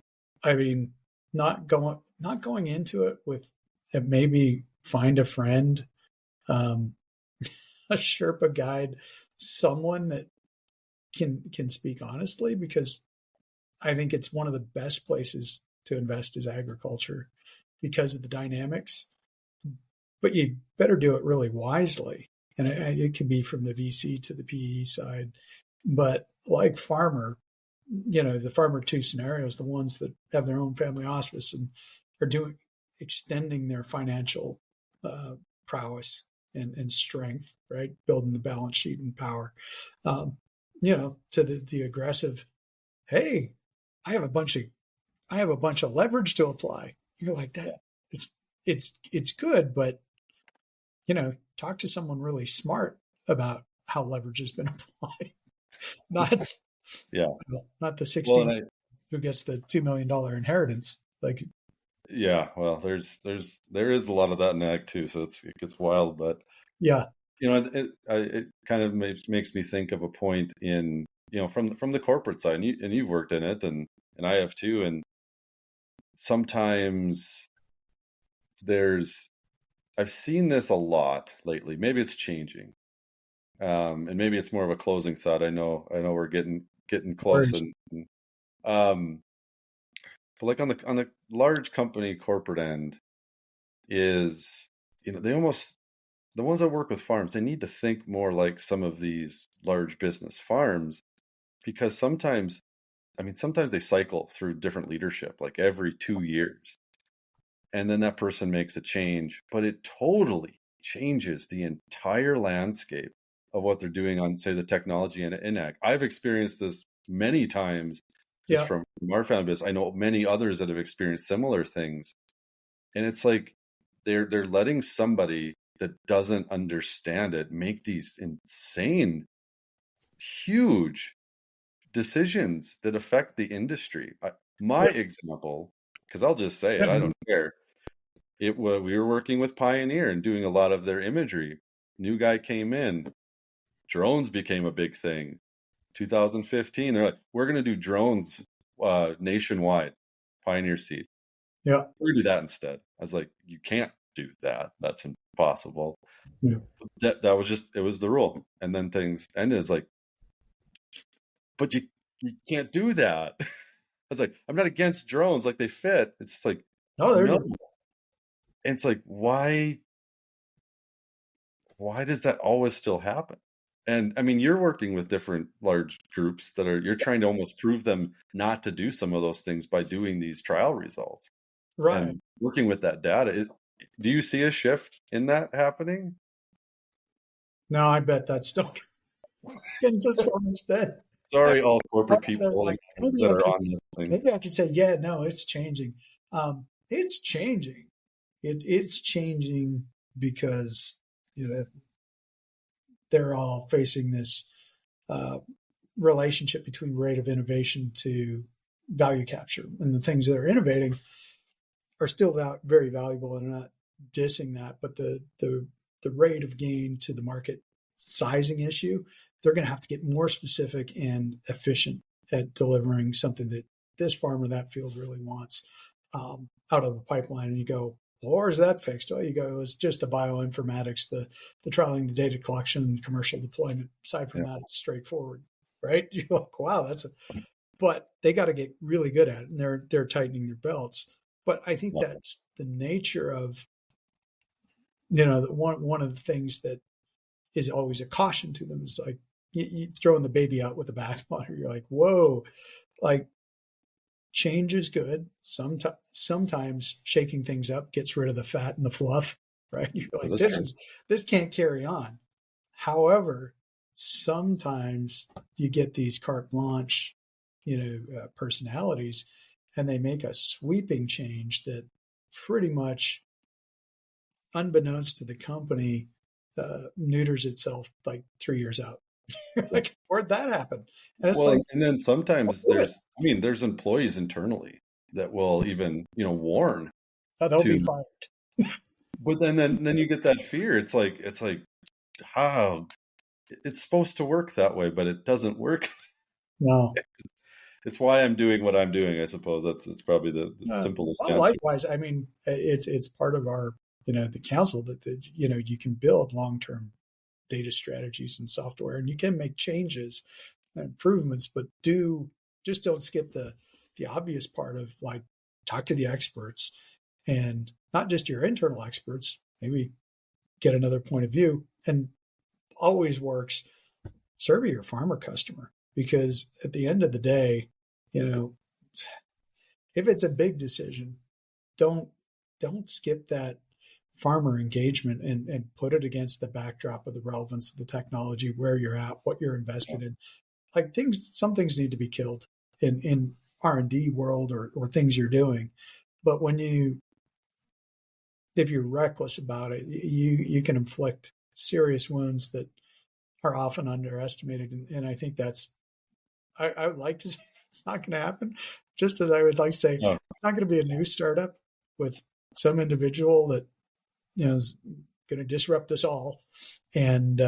mean, not going into it with maybe find a friend, a Sherpa guide, someone that can speak honestly, because I think it's one of the best places to invest is agriculture because of the dynamics, but you better do it really wisely. And it can be from the VC to the PE side, but like farmer, the farmer two scenarios, the ones that have their own family office and are extending their financial prowess and strength, right? Building the balance sheet and power, to the aggressive, hey, I have a bunch of leverage to apply. You're like that. It's good, but talk to someone really smart about how leverage has been applied. Not the 16 who gets the $2 million inheritance. Like, well, there is a lot of that in ag too, so it gets wild. But it kind of makes me think of a point in from the corporate side, and you've worked in it, and I have too, and sometimes I've seen this a lot lately. Maybe it's changing, and maybe it's more of a closing thought. I know we're getting close, but like on the large company corporate end is, they almost, the ones that work with farms, they need to think more like some of these large business farms, because sometimes they cycle through different leadership, like every 2 years. And then that person makes a change, but it totally changes the entire landscape of what they're doing on, say, the technology and ag. I've experienced this many times just from our family business. I know many others that have experienced similar things. And it's like they're letting somebody that doesn't understand it make these insane, huge decisions that affect the industry. My example, because I'll just say it, I don't care. We were working with Pioneer and doing a lot of their imagery. New guy came in, drones became a big thing. 2015, they're like, we're going to do drones nationwide. Pioneer seed. Yeah. We're going to do that instead. I was like, you can't do that. That's impossible. Yeah. That was just, it was the rule. And then things ended. It's like, but you can't do that. I was like, I'm not against drones. Like, they fit. It's just like, No, there's no. And it's like, why does that always still happen? And I mean, you're working with different large groups that you're trying to almost prove them not to do some of those things by doing these trial results right. and working with that data. Do you see a shift in that happening? No, I bet that's still getting to so much dead. Sorry, all corporate people Like, that are on this thing. maybe I could say, yeah, no, it's changing. It's changing. It's changing because, they're all facing this relationship between rate of innovation to value capture. And the things that are innovating are still very valuable, and I'm not dissing that, but the rate of gain to the market sizing issue, they're going to have to get more specific and efficient at delivering something that this farm or that field really wants out of the pipeline. And you go, well, or is that fixed? Oh, you go, it's just the bioinformatics, the trialing, the data collection, the commercial deployment. Aside from that, it's straightforward, right? You're like, wow, but they got to get really good at it, and they're tightening their belts. But I think that's the nature of, one of the things that is always a caution to them is like, you throwing the baby out with the bathwater. You're like, whoa, like, change is good. Sometimes shaking things up gets rid of the fat and the fluff, right? You're like, this can't carry on. However, sometimes you get these carte blanche, personalities, and they make a sweeping change that pretty much, unbeknownst to the company, neuters itself like 3 years out. Like, where'd that happen? And it's and then sometimes there's employees internally that will even, warn. They'll be fired. But then you get that fear. It's like, how it's supposed to work that way, but it doesn't work. No. It's why I'm doing what I'm doing. I suppose it's probably the simplest answer. Likewise, I mean, it's part of our, the council that, you can build long-term data strategies and software, and you can make changes and improvements, but just don't skip the obvious part of, like, talk to the experts, and not just your internal experts, maybe get another point of view. And always works, survey your farmer customer, because at the end of the day, if it's a big decision, don't skip that farmer engagement and put it against the backdrop of the relevance of the technology, where you're at, what you're invested in. Like, some things need to be killed in R&D world or things you're doing. But if you're reckless about it, you can inflict serious wounds that are often underestimated. And I think I would like to say it's not going to happen, just as I would like to say, it's not going to be a new startup with some individual that, is going to disrupt us all. And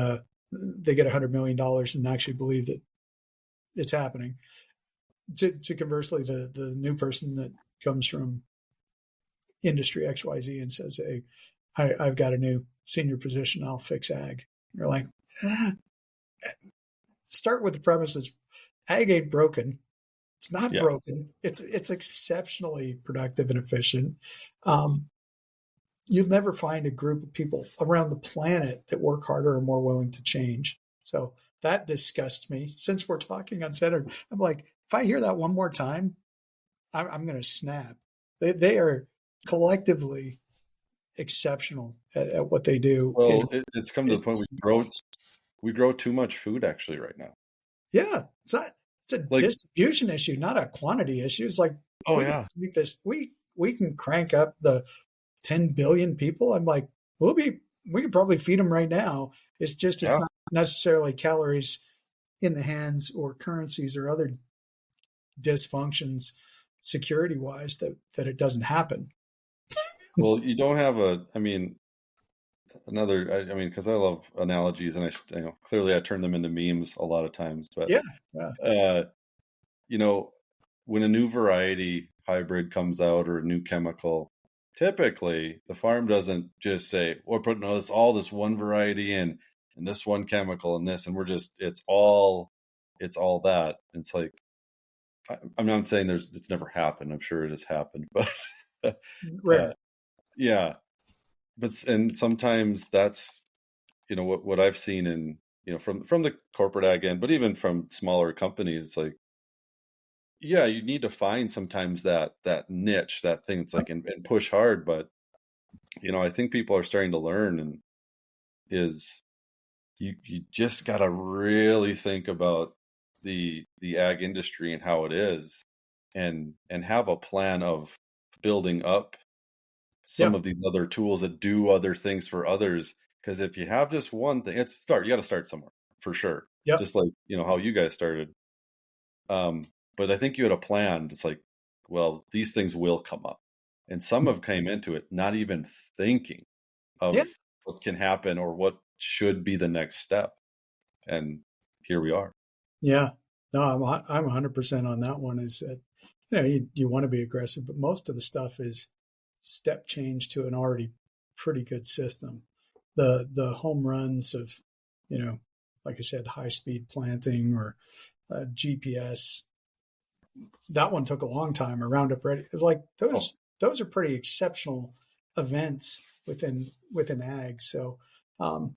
they get $100 million and actually believe that it's happening. To conversely, the new person that comes from industry XYZ and says, hey, I've got a new senior position, I'll fix ag. You're like, start with the premises, ag ain't broken. It's not broken. It's exceptionally productive and efficient. You'll never find a group of people around the planet that work harder and more willing to change. So that disgusts me. Since we're talking uncentered, I'm like, if I hear that one more time, I'm going to snap. They are collectively exceptional at what they do. Well, it's come to the point we grow too much food actually right now. Yeah, it's a distribution issue, not a quantity issue. It's like, we can crank up the 10 billion people. I'm like, we could probably feed them right now. It's just, it's not necessarily calories in the hands or currencies or other dysfunctions security wise that it doesn't happen. Well, you don't have I mean, because I love analogies, and clearly I turn them into memes a lot of times. But Yeah, yeah, uh, you know, when a new variety hybrid comes out or a new chemical, typically the farm doesn't just say, "We're putting all this one variety in, and this one chemical and this, and it's all that." It's like I'm not saying it's never happened. I'm sure it has happened, but uh, rare. yeah. And sometimes that's what I've seen in from the corporate ag end, but even from smaller companies, it's like, yeah, you need to find sometimes that niche, that thing. It's like and push hard, but I think people are starting to learn and is you just got to really think about the ag industry and how it is, and have a plan of building up some Yeah, of these other tools that do other things for others. Because if you have just one thing, you got to start somewhere for sure. yep, Just like, how you guys started. But I think you had a plan. It's like, well, these things will come up. And some have came into it not even thinking yeah, of what can happen or what should be the next step. And here we are. yeah. No, I'm 100% on that one. Is that you want to be aggressive, but most of the stuff is step change to an already pretty good system. The home runs of like I said, high speed planting or GPS. That one took a long time. A Roundup Ready, like Oh, those are pretty exceptional events within ag. So um,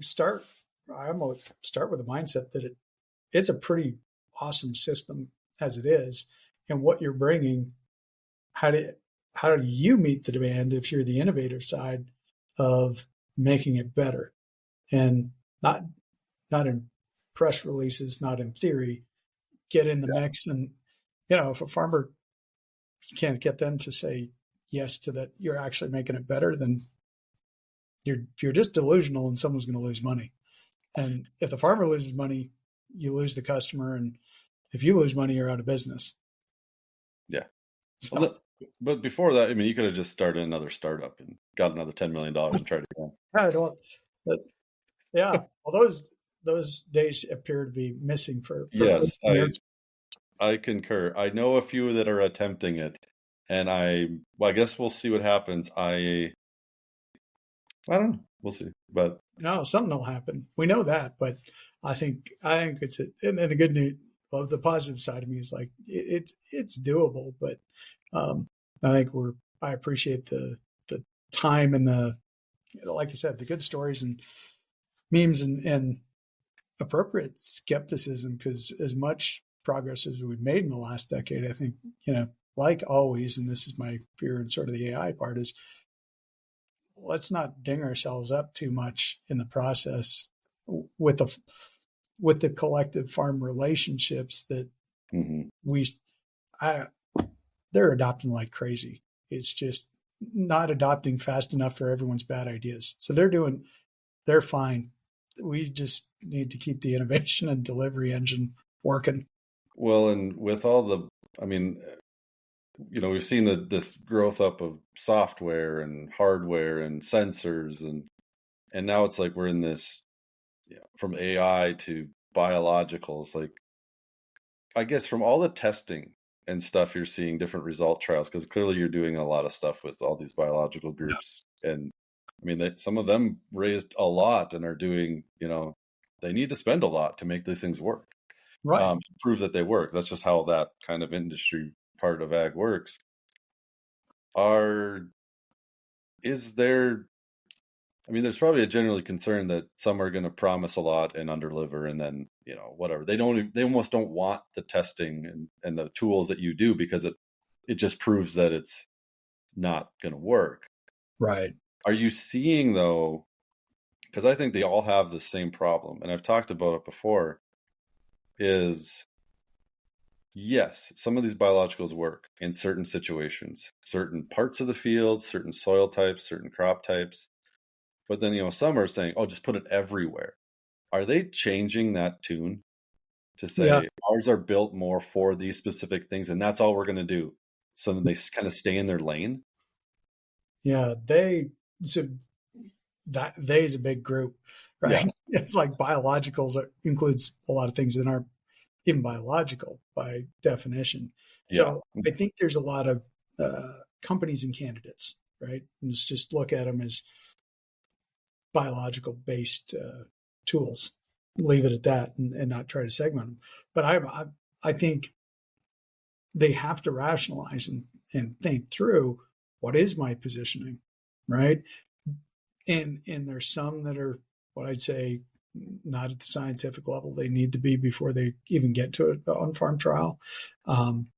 start. I almost start with the mindset that it's a pretty awesome system as it is, and what you're bringing. How do how do you meet the demand if you're the innovative side of making it better, and not not in press releases, not in theory. Get in the yeah. mix, and if a farmer, you can't get them to say yes to that, you're actually making it better, then you're just delusional, and someone's going to lose money. And if the farmer loses money, you lose the customer, and if you lose money, you're out of business. Yeah. Well, So but before that, I mean, you could have just started another startup and got another $10 million and tried again. I don't. But yeah, well, those days appear to be missing for at Yes, least in your. I concur. I know a few that are attempting it, and well, I guess we'll see what happens. I don't know. We'll see. But No, something will happen. We know that, but I think it's and then the good news. Well, the positive side of me is like it's doable, but I think I appreciate the time and the like you said, the good stories and memes and appropriate skepticism, because as much progress as we've made in the last decade, I think like always, and this is my fear and sort of the AI part is, let's not ding ourselves up too much in the process with the collective farm relationships that mhm. we I they're adopting like crazy. It's just not adopting fast enough for everyone's bad ideas. So they're fine. We just need to keep the innovation and delivery engine working. Well, and with all I mean, we've seen this growth up of software and hardware and sensors, and now it's like we're in this, from AI to biologicals. Like, I guess from all the testing and stuff, you're seeing different result trials because clearly you're doing a lot of stuff with all these biological groups. And I mean, some of them raised a lot and are doing, they need to spend a lot to make these things work, Right. to prove that they work. That's just how that kind of industry part of ag works. Are is there I mean, there's probably a generally concern that some are going to promise a lot and underdeliver, and then whatever, they almost don't want the testing and the tools that you do because it just proves that it's not going to work. Right. Are you seeing though? Because I think they all have the same problem, and I've talked about it before. Is yes, some of these biologicals work in certain situations, certain parts of the field, certain soil types, certain crop types. But then, some are saying, oh, just put it everywhere. Are they changing that tune? to Yeah. say ours are built more for these specific things, and that's all we're going to do. So then they kind of stay in their lane. Yeah. So that they is a big group, Yeah, right? It's like biologicals includes a lot of things that aren't even biological by definition. yeah, So I think there's a lot of companies and candidates, right? And let's just look at them as biological based tools. Leave it at that, and not try to segment them. But I think they have to rationalize and think through what is my positioning, right? And there's some that are what I'd say not at the scientific level they need to be before they even get to an on-farm trial. Um,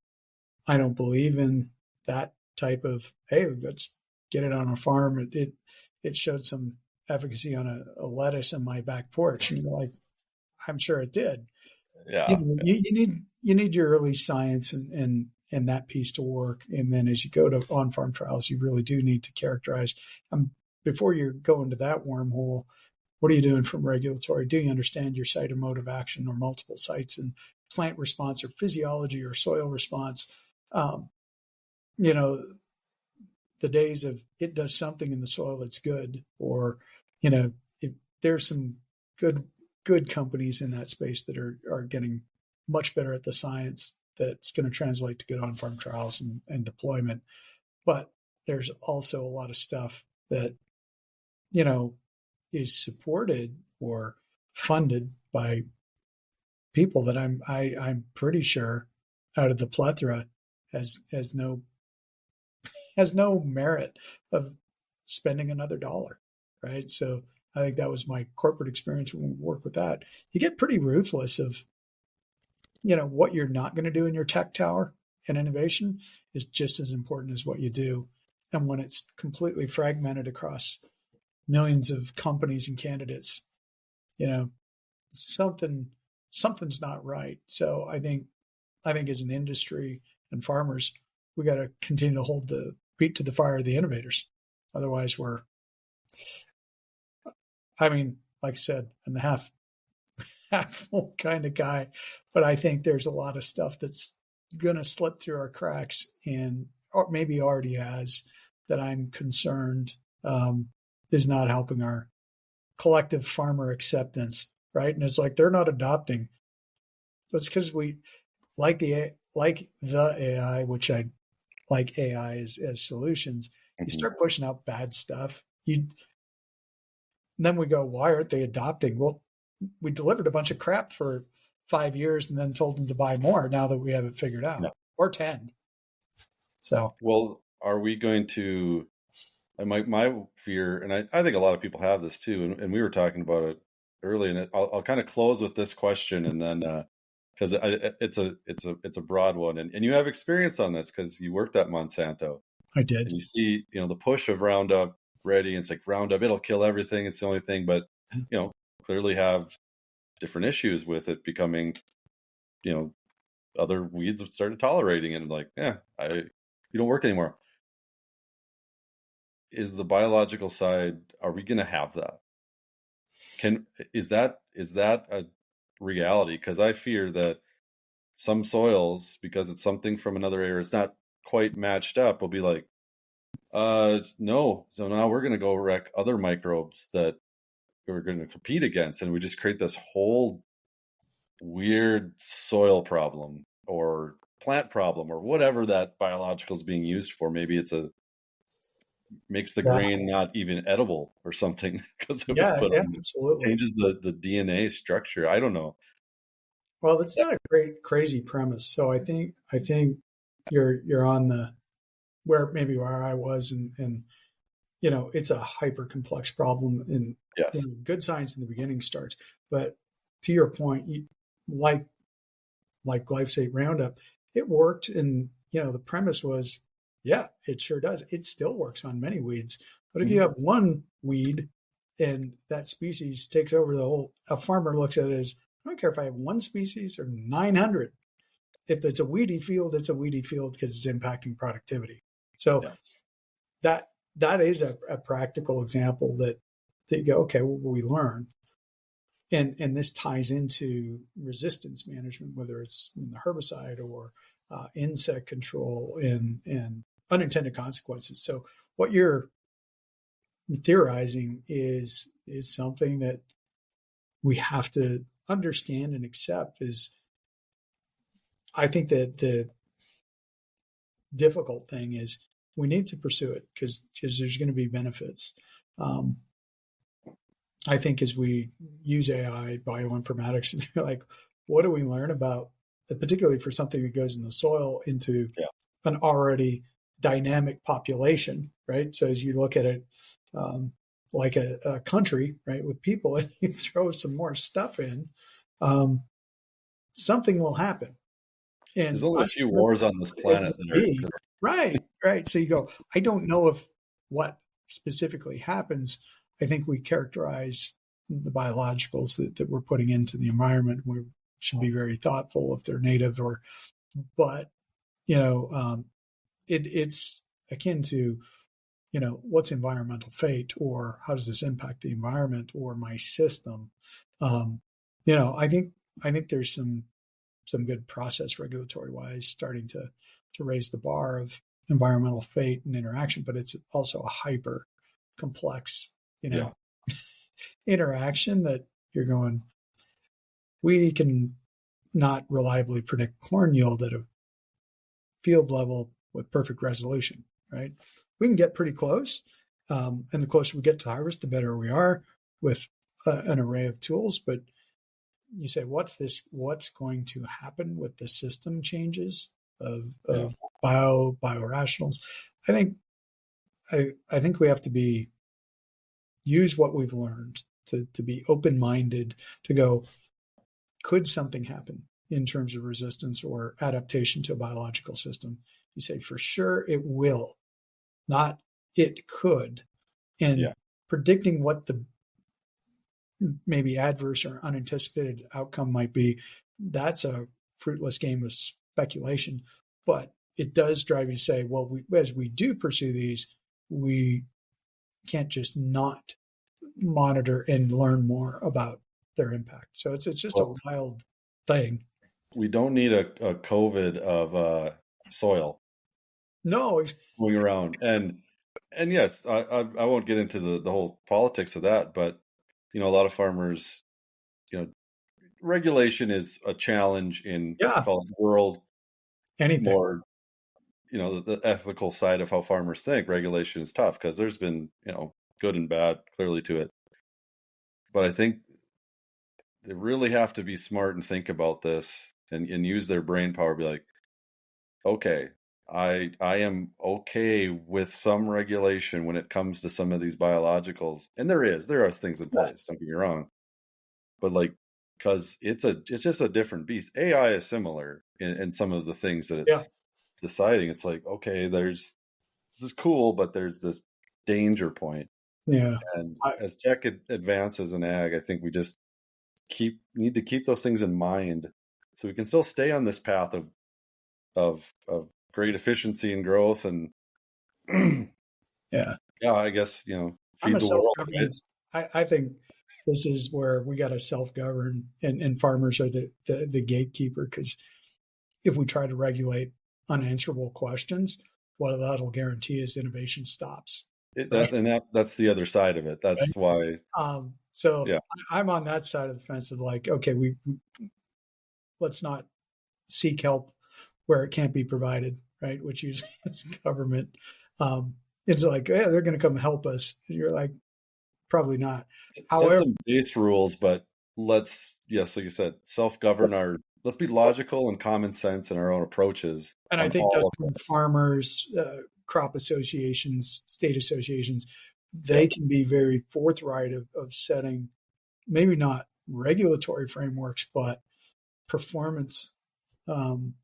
I don't believe in that type of, hey, let's get it on a farm. It showed some efficacy on a lettuce in my back porch, and you're like, I'm sure it did. yeah, You need your early science and that piece to work, and then as you go to on farm trials, you really do need to characterize. Before you're going to that wormhole, what are you doing from regulatory? Do you understand your site or mode of action or multiple sites and plant response or physiology or soil response? Um, you know, the days of it does something in the soil that's good, or if there's some good companies in that space that are getting much better at the science that's going to translate to good on farm trials and deployment. But there's also a lot of stuff that you know is supported or funded by people that I'm pretty sure out of the plethora has no merit of spending another dollar, right? So I think that was my corporate experience when we work with that. You get pretty ruthless of, what you're not going to do in your tech tower, and innovation is just as important as what you do. And when it's completely fragmented across millions of companies and candidates, you know, something something's not right. So I think as an industry and farmers, we got to continue to hold the feet to the fire of the innovators. Otherwise, like I said, I'm the half full kind of guy, but I think there's a lot of stuff that's going to slip through our cracks and or maybe already has that I'm concerned is not helping our collective farmer acceptance, right? And it's like they're not adopting. It's because we like the AI, which I like AI as solutions. You hmm, start pushing out bad stuff. Then we go, why aren't they adopting? Well, we delivered a bunch of crap for 5 years and then told them to buy more now that we have it figured yeah. out, or 10. So Well, are we going to? My fear, and I think a lot of people have this too, and we were talking about it early, and I'll kind of close with this question, and then because it's a broad one, and you have experience on this because you worked at Monsanto, I and did. you see the push of Roundup Ready, and it's like Roundup, it'll kill everything, it's the only thing, but clearly have different issues with it becoming, other weeds have started tolerating it, and like, yeah, you don't work anymore. Is the biological side, are we going to have that? Is that a reality? Because I fear that some soils, because it's something from another area, it's not quite matched up, will be like, no. So now we're going to go wreck other microbes that we're going to compete against, and we just create this whole weird soil problem or plant problem or whatever that biological is being used for. Maybe makes the Yeah. grain not even edible or something because it was Yeah. put Yeah. on, Absolutely. changes the DNA structure. I don't know. Well, it's not a great, crazy premise. So I think you're on the where I was, and it's a hyper complex problem, and Yes. good science in the beginning starts. But to your point, like like glyphosate Roundup, it worked, and the premise was, yeah, it sure does. It still works on many weeds, but if you Mhm. have one weed and that species takes over the whole, a farmer looks at it as, I don't care if I have one species or 900. If it's a weedy field, it's a weedy field because it's impacting productivity. So Yeah. that that is a practical example that you go, okay, well, we learn. and this ties into resistance management, whether it's in the herbicide or insect control and unintended consequences. So what you're theorizing is something that we have to understand and accept. Is I think that the difficult thing is we need to pursue it because there's going to be benefits. Um, I think as we use AI, bioinformatics, like, what do we learn about, particularly for something that goes in the soil into Yeah. an already dynamic population, right? So as you look at it, like a country, right, with people, and you throw some more stuff in, something will happen. There's And only a us few what wars on this it planet will that are be, right. So you go, I don't know if what specifically happens. I think we characterize the biologicals that we're putting into the environment. We should be very thoughtful if they're native but it's akin to, what's environmental fate, or how does this impact the environment or my system? Um, I think there's some good process regulatory wise starting to raise the bar of environmental fate and interaction, but it's also a hyper complex, yeah. interaction that you're going, we can not reliably predict corn yield at a field level with perfect resolution, right? We can get pretty close. And the closer we get to harvest, the better we are with an array of tools. But you say, what's going to happen with the system changes of biorationals? I think I think we have to use what we've learned to be open-minded, to go, could something happen in terms of resistance or adaptation to a biological system? You say, for sure it will, not it could. And predicting what the maybe adverse or unanticipated outcome might be, that's a fruitless game of speculation. But it does drive you to say, well, as we do pursue these, we can't just not monitor and learn more about their impact. So it's just a wild thing. We don't need a COVID of soil No, going around. And yes, I won't get into the whole politics of that, but a lot of farmers, regulation is a challenge in yeah, called world anything. more, the ethical side of how farmers think. Regulation is tough because there's been, good and bad clearly to it. But I think they really have to be smart and think about this and use their brain power. Be like, okay, I am okay with some regulation when it comes to some of these biologicals, and there are things in Yeah, place. Don't get me wrong, but because it's just a different beast. AI is similar in some of the things that yeah, it's deciding. It's like, okay, this is cool, but there's this danger point. yeah. And I, as tech advances in ag, I think we just need to keep those things in mind so we can still stay on this path of great efficiency and growth. And yeah. yeah, I guess, I'm feed a the world, right? self-governance. I think this is where we got to self-govern, and farmers are the gatekeeper, because if we try to regulate unanswerable questions, what that'll guarantee is innovation stops, right? That's the other side of it. Right. That's why, So yeah, I'm on that side of the fence of like, okay, we let's not seek help where it can't be provided, right? Which usually is government. It's like, yeah, they're going to come help us. And you're like, probably not. set However, some base rules, but yes, like you said, self-govern let's be logical and common sense in our own approaches and I on think that's all of when this. farmers, crop associations, state associations, Yeah, they can be very forthright of setting maybe not regulatory frameworks, but performance. Um,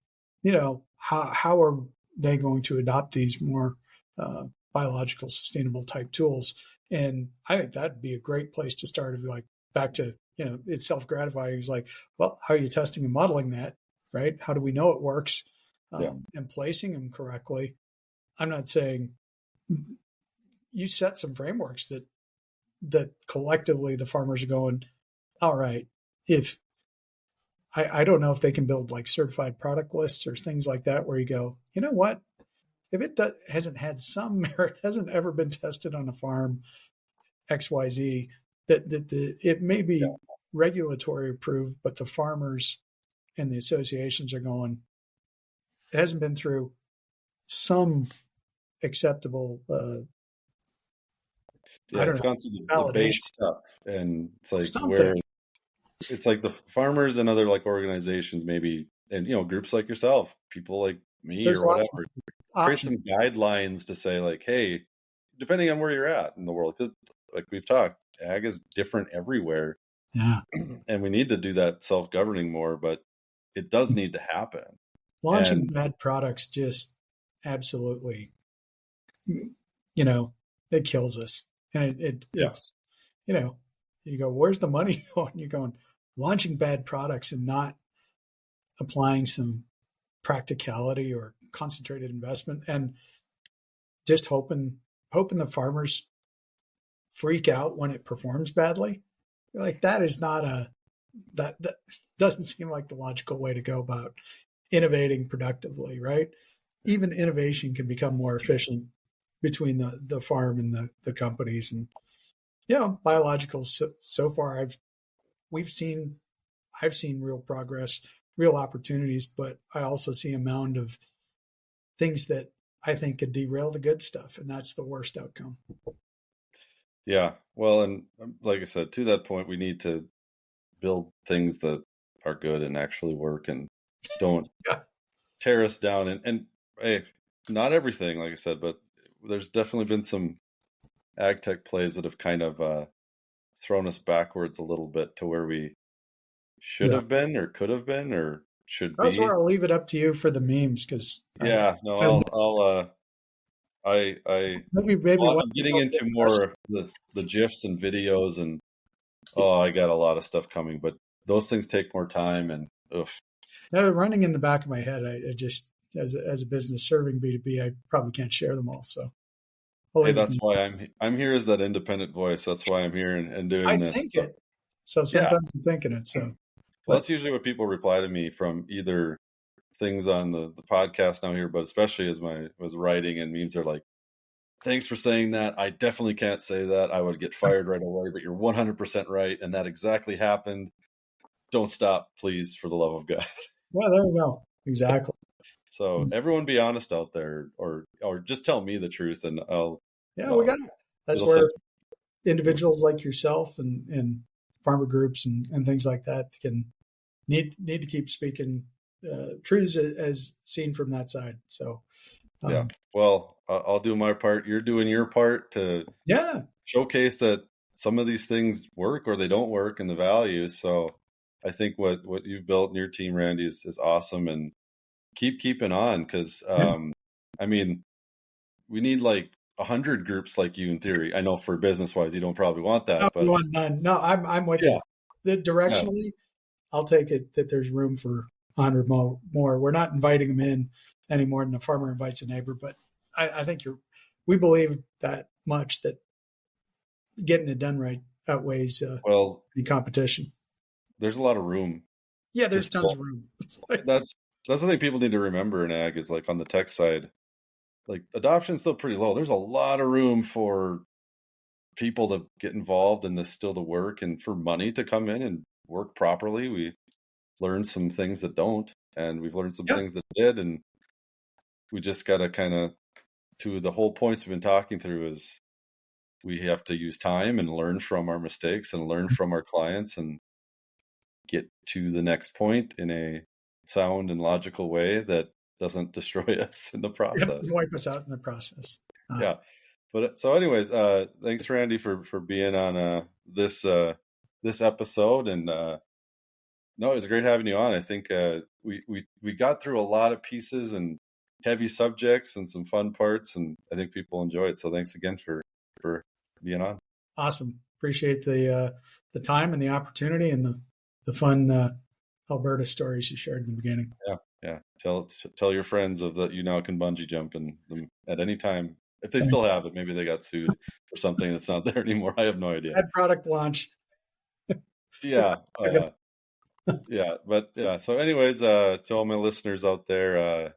how are they going to adopt these more biological, sustainable type tools? And I think that'd be a great place to start. Of like back to it's self gratifying. It's like, well, how are you testing and modeling that? Right? How do we know it works? yeah, And placing them correctly. I'm not saying you set some frameworks that collectively the farmers are going, all right, if I don't know if they can build like certified product lists or things like that where you go, you know what? If it hasn't had some merit, hasn't ever been tested on a farm XYZ, it may be regulatory approved, but the farmers and the associations are going, it hasn't been through some acceptable, Yeah, I don't it's know, gone through the base validation, stuff, and it's like something. where it's like the farmers and other like organizations maybe, and groups like yourself, people like me There's or lots of whatever, create some options. guidelines to say like, hey, depending on where you're at in the world, because like we've talked, ag is different everywhere, Yeah. and we need to do that self-governing more, but it does need to happen. Launching And bad products just absolutely, you know, it kills us. And yeah, it's, you know, you go, where's the money going? You're going, launching bad products and not applying some practicality or concentrated investment and just hoping the farmers freak out when it performs badly. Like that is not that doesn't seem like the logical way to go about innovating productively, right? Even innovation can become more efficient between the farm and the companies. And biologicals so far we've seen I've seen real progress, real opportunities, but I also see a mound of things that I think could derail the good stuff, and that's the worst outcome. yeah. Well, and like I said, to that point, we need to build things that are good and actually work and don't Yeah, tear us down. And hey, not everything, like I said, but there's definitely been some ag tech plays that have kind of thrown us backwards a little bit to where we should yeah. have been or could have been or should That's where be. I'll leave it up to you for the memes because Yeah, no, I I maybe well, one I'm of getting those into questions. more the gifs and videos, and I got a lot of stuff coming, but those things take more time, and oof. Now, running in the back of my head, I just as a business serving B2B, I probably can't share them all. So I'll Hey, leave it to that's you. why I'm here as that independent voice. That's why I'm here and I doing this. think So, it. So yeah, sometimes I'm thinking it. So, well, but that's usually what people reply to me from either things on the podcast now here, but especially as my was writing and memes are like, thanks for saying that. I definitely can't say that. I would get fired right away, but you're 100% right, and that exactly happened. Don't stop, please, for the love of God. yeah, there you go. Exactly. So everyone be honest out there, or just tell me the truth, and Yeah, we got it. That's it'll set. where individuals like yourself and farmer groups and things like that can need to keep speaking truths as seen from that side. So, Yeah. um, Well, I'll do my part. You're doing your part to yeah, showcase that some of these things work or they don't work and the values. So I think what you've built in your team, Randy, is awesome, and keep keeping on because yeah. I mean we need like 100 groups like you in theory. I know for business wise you don't probably want No, that, we but want none. No, I'm with yeah, you. The yeah. directionally, I'll take it that there's room for 100 more. We're not inviting them in any more than a farmer invites a neighbor, but I think we believe that much that getting it done right outweighs Well, any competition. there's a lot of room Yeah, to there's tons still. of room. It's like, That's the thing people need to remember in ag is like on the tech side, like adoption's still pretty low. There's a lot of room for people to get involved in this still to work and for money to come in and work properly. We learned some things that don't, and we've learned some yeah, things that did, and we just got to kind of to the whole points we've been talking through is we have to use time and learn from our mistakes and learn from our clients and get to the next point in a sound and logical way that doesn't destroy us in the yep, process. wipe us out in the process. Yeah. But so anyways, thanks Randy for being on this episode, and no, it was great having you on. I think we got through a lot of pieces and heavy subjects and some fun parts, and I think people enjoy it. So thanks again for being on. Awesome. Appreciate the time and the opportunity and the fun Alberta stories you shared in the beginning. Yeah, yeah. Tell your friends of that you now can bungee jump and them at any time. If they still have it, maybe they got sued for something that's not there anymore. I have no idea. Bad product launch. Yeah. Took it. Yeah. But yeah. So, anyways, to all my listeners out there,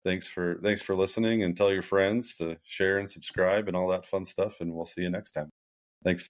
thanks for listening, and tell your friends to share and subscribe and all that fun stuff. And we'll see you next time. Thanks.